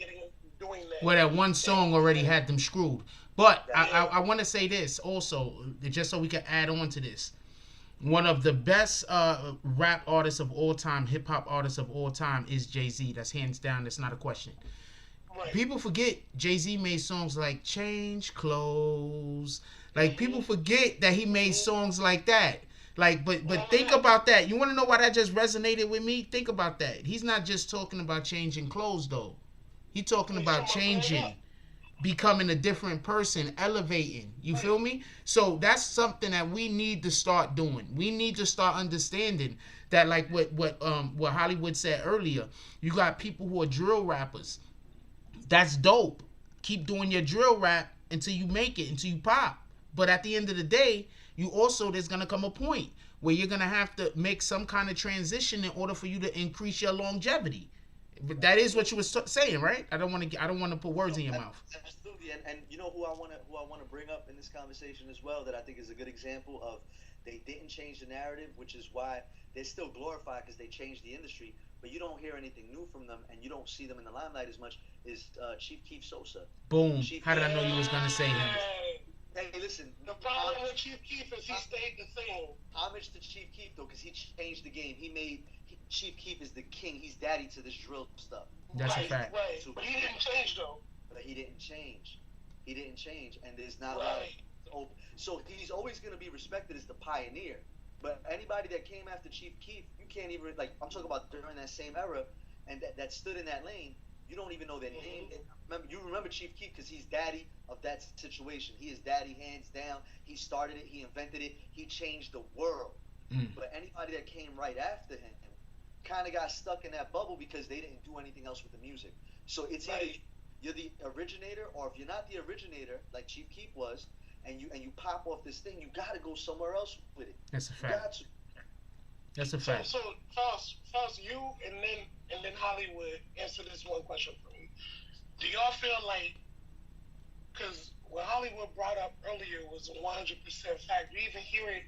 Speaker 6: doing that...
Speaker 2: Well, that one song already had them screwed. But I want to say this also, just so we can add on to this. One of the best rap artists of all time, hip-hop artists of all time is Jay-Z. That's hands down. That's not a question. Right. People forget Jay-Z made songs like Change Clothes. Like, people forget that he made songs like that. Like, but think about that. You want to know why that just resonated with me? Think about that. He's not just talking about changing clothes, though. He's talking about changing, becoming a different person, elevating. You feel me? So that's something that we need to start doing. We need to start understanding that, like what Hollywood said earlier. You got people who are drill rappers. That's dope. Keep doing your drill rap until you make it, until you pop. But at the end of the day, there's going to come a point where you're going to have to make some kind of transition in order for you to increase your longevity. But that is what you were saying, right? I don't want to put words in your mouth.
Speaker 5: Absolutely. And you know who I want to bring up in this conversation as well, that I think is a good example of they didn't change the narrative, which is why they're still glorified because they changed the industry, but you don't hear anything new from them and you don't see them in the limelight as much, is Chief Keef Sosa.
Speaker 2: Boom. How did I know you was going to say him?
Speaker 5: Hey, listen.
Speaker 6: The problem with Chief Keef is he stayed the same.
Speaker 5: Homage to Chief Keef, though, because he changed the game. Chief Keef is the king. He's daddy to this drill stuff.
Speaker 2: That's a fact.
Speaker 6: Right. But he didn't change, though.
Speaker 5: But he didn't change. And there's not a lot of... So he's always going to be respected as the pioneer. But anybody that came after Chief Keef, you can't even... Like, I'm talking about during that same era, and that stood in that lane, you don't even know their name. You remember Chief Keef because he's daddy of that situation. He is daddy, hands down. He started it. He invented it. He changed the world. But anybody that came right after him kind of got stuck in that bubble because they didn't do anything else with the music. So it's either you're the originator, or if you're not the originator, like Chief Keef was, and you pop off this thing, you got to go somewhere else with it.
Speaker 2: That's a fact. That's a fact.
Speaker 6: So Faust, you and then Hollywood, answer this one question for me. Do y'all feel like, because what Hollywood brought up earlier was a 100% fact. You even hear it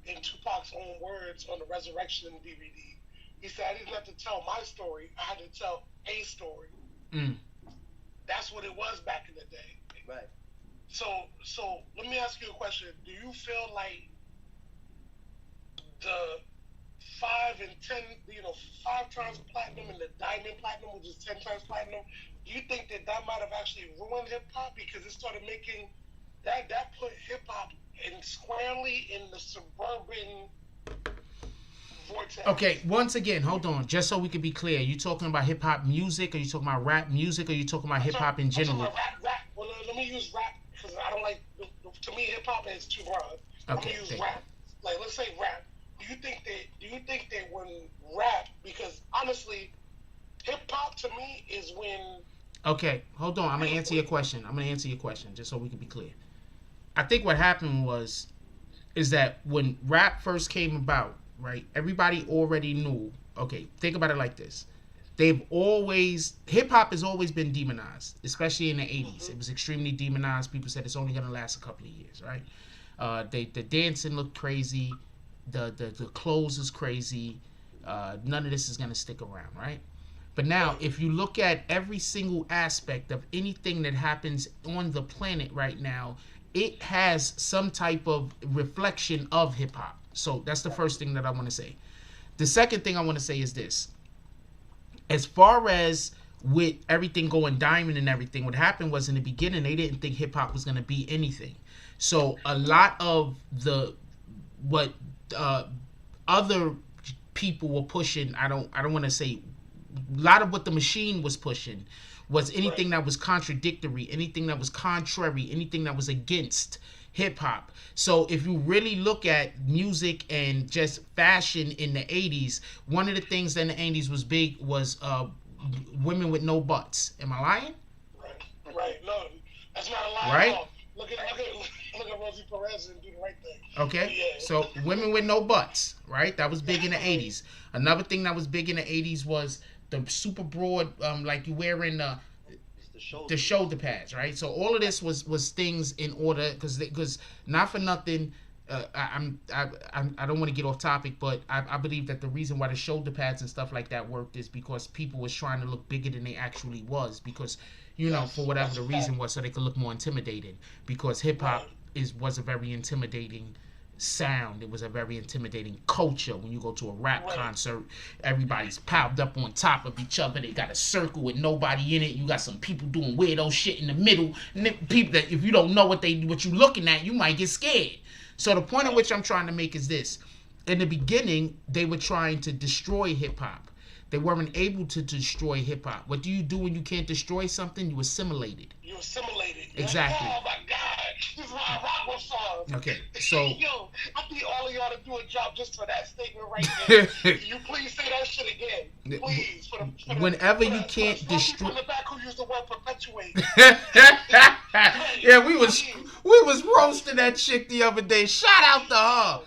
Speaker 6: in Tupac's own words on the Resurrection DVD. He said, I didn't have to tell my story, I had to tell a story. That's what it was back in the day.
Speaker 5: Right.
Speaker 6: So let me ask you a question. Do you feel like the 5 and 10, 5 times platinum and the diamond platinum, which is 10 times platinum, do you think that might have actually ruined hip hop because it started making that put hip hop in squarely in the suburban vortex?
Speaker 2: Okay, once again, hold on, just so we can be clear. You talking about hip hop music, or you talking about rap music, or you talking about hip hop in general?
Speaker 6: I'm talking about rap. Well, let me use rap because I don't like. To me, hip hop is too broad.
Speaker 2: Okay,
Speaker 6: let me use rap. Like, let's say rap. Do you think that when rap, because honestly, hip hop to me is when...
Speaker 2: Okay, hold on. I'm going to answer your question. Just so we can be clear. I think what happened is that when rap first came about, right, everybody already knew. Okay, think about it like this. Hip-hop has always been demonized, especially in the 80s. It was extremely demonized. People said it's only going to last a couple of years, right? The dancing looked crazy. The clothes is crazy. None of this is going to stick around, right? But now, if you look at every single aspect of anything that happens on the planet right now, it has some type of reflection of hip-hop. So that's the first thing that I want to say. The second thing I want to say is this. As far as with everything going diamond and everything, what happened was in the beginning, they didn't think hip-hop was going to be anything. So a lot of what other people were pushing, I don't want to say, a lot of what the machine was pushing was anything that was contradictory, anything that was contrary, anything that was against hip-hop. So if you really look at music and just fashion in the 80s, one of the things that in the 80s was big was women with no butts. Am I lying?
Speaker 6: Right. No, that's not a lie.
Speaker 2: Right?
Speaker 6: At all. Look at Rosie Perez and do the right thing.
Speaker 2: Okay,
Speaker 6: Yeah.
Speaker 2: so women with no butts, right? That was big in the 80s. Another thing that was big in the 80s was the super broad, like you wearing the shoulder pads, right? So all of this was things in order, because not for nothing, I don't want to get off topic, but I believe that the reason why the shoulder pads and stuff like that worked is because people was trying to look bigger than they actually was, because for whatever the reason was, so they could look more intimidating, because hip hop was a very intimidating sound. It was a very intimidating culture. When you go to a rap concert, everybody's piled up on top of each other. They got a circle with nobody in it. You got some people doing weirdo shit in the middle. And people that, if you don't know what you looking at, you might get scared. So the point of which I'm trying to make is this. in the beginning, they were trying to destroy hip hop. They weren't able to destroy hip hop. What do you do when you can't destroy something? You assimilate it.
Speaker 6: You assimilate it.
Speaker 2: Exactly.
Speaker 6: Oh my God, this is why I rock with songs.
Speaker 2: Okay, so
Speaker 6: yo, I need all of y'all to do a job just for that statement right there. Can you please say that shit again, please? For the,
Speaker 2: whenever
Speaker 6: for
Speaker 2: you
Speaker 6: the,
Speaker 2: can't
Speaker 6: for the
Speaker 2: destroy.
Speaker 6: people in the back who use the word perpetuate.
Speaker 2: Yeah, we was roasting that chick the other day. Shout out to her.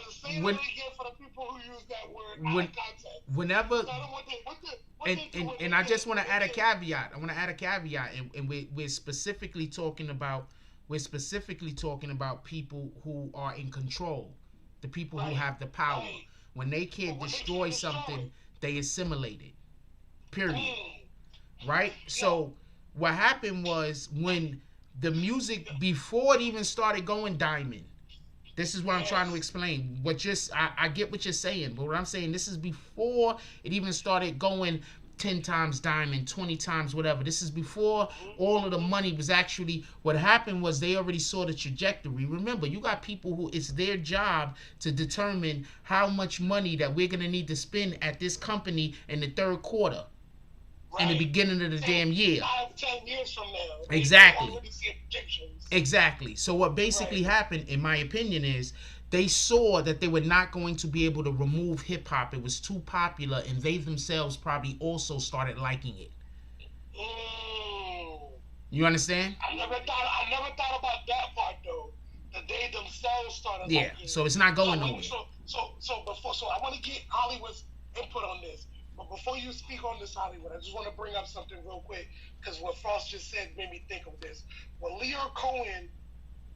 Speaker 6: Say
Speaker 2: When
Speaker 6: that again for the people who use that word
Speaker 2: when
Speaker 6: out of context.
Speaker 2: whenever.
Speaker 6: And
Speaker 2: And I just want to add a caveat. I want to add a caveat, and we're specifically talking about people who are in control, the people who have the power. When they can't destroy something, they assimilate it. Period. Right? So what happened was when the music, before it even started going diamond. This is what I'm trying to explain. I get what you're saying, but what I'm saying, this is before it even started going 10 times diamond, 20 times whatever. This is before all of the money was actually, what happened was they already saw the trajectory. Remember, you got people who it's their job to determine how much money that we're going to need to spend at this company in the third quarter. In the beginning of the damn year.
Speaker 6: 5-10 years from now.
Speaker 2: Exactly. Exactly. So what basically happened, in my opinion, is they saw that they were not going to be able to remove hip hop. It was too popular, and they themselves probably also started liking it. You understand?
Speaker 6: I never thought about that part though. That they themselves started liking it.
Speaker 2: So it's not going nowhere.
Speaker 6: So I want to get Hollywood's input on this. But before you speak on this, Hollywood, I just want to bring up something real quick, because what Frost just said made me think of this. When Leo Cohen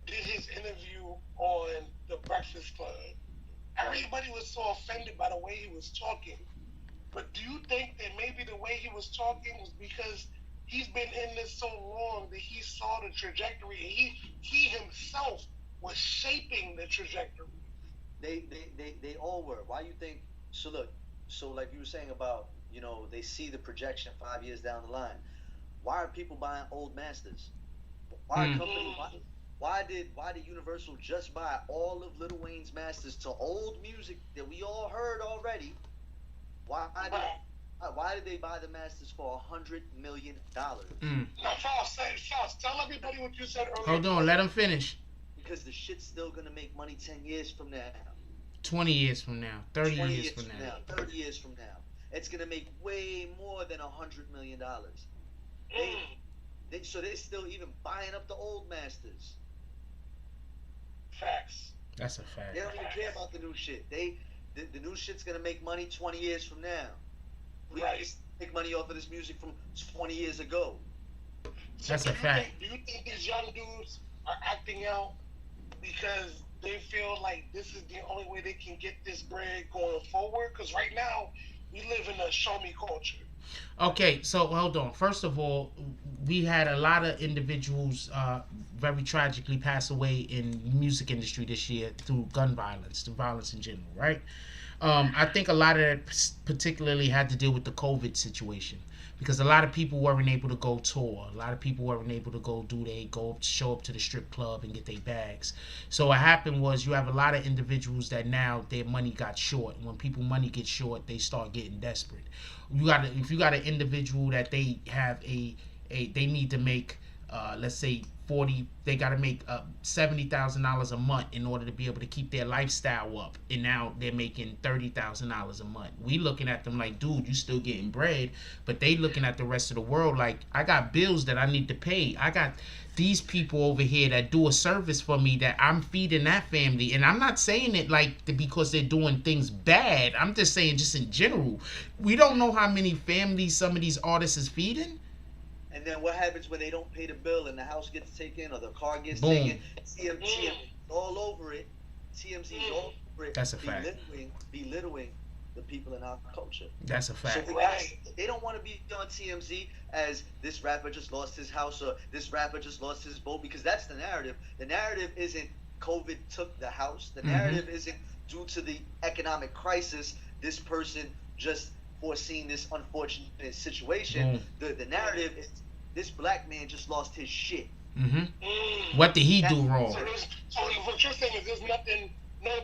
Speaker 6: did his interview on The Breakfast Club, everybody was so offended by the way he was talking. But do you think that maybe the way he was talking was because he's been in this so long that he saw the trajectory, and he himself was shaping the trajectory?
Speaker 5: They all were. Why you think? So look. So like you were saying about, they see the projection 5 years down the line. Why are people buying old masters? Why did Universal just buy all of Lil Wayne's masters to old music that we all heard already? Why did they buy the masters for $100 million?
Speaker 6: Now, Frost, tell everybody what you said earlier.
Speaker 2: Hold on, let him finish.
Speaker 5: Because the shit's still gonna make money 10 years from now.
Speaker 2: 20 years from now, 30 years from now.
Speaker 5: 30 years from now. It's going to make way more than $100 million. So they're still even buying up the old masters.
Speaker 6: Facts.
Speaker 2: That's a fact.
Speaker 5: They don't even care about the new shit. The new shit's going to make money 20 years from now. We make money off of this music from 20 years ago.
Speaker 2: That's a fact.
Speaker 6: Do you think these young dudes are acting out because they feel like this is the only way they can get this bread going forward? Because right now, we live in a show-me culture.
Speaker 2: Okay, so hold on. First of all, we had a lot of individuals very tragically pass away in the music industry this year through gun violence, through violence in general, right? I think a lot of that particularly had to deal with the COVID situation, because a lot of people weren't able to go tour. A lot of people weren't able to go show up to the strip club and get their bags. So what happened was you have a lot of individuals that now their money got short. And when people money gets short, they start getting desperate. If you got an individual that they have they need to make let's say they got to make $70,000 a month in order to be able to keep their lifestyle up, and now they're making $30,000 a month. We looking at them like, dude, you still getting bread, but they looking at the rest of the world like, I got bills that I need to pay. I got these people over here that do a service for me that I'm feeding that family. And I'm not saying it like because they're doing things bad. I'm just saying just in general. We don't know how many families some of these artists is feeding.
Speaker 5: And then what happens when they don't pay the bill and the house gets taken or the car gets
Speaker 2: Boom.
Speaker 5: taken? TMZ all over it. TMZ all over it.
Speaker 2: That's a fact.
Speaker 5: Belittling the people in our culture.
Speaker 2: That's a fact.
Speaker 5: So they don't want to be on TMZ as this rapper just lost his house or this rapper just lost his boat, because that's the narrative. The narrative isn't COVID took the house. The narrative isn't due to the economic crisis. This person just foreseen this unfortunate situation. The narrative is this black man just lost his shit.
Speaker 2: What did he do wrong?
Speaker 6: So what you're saying is there's nothing, no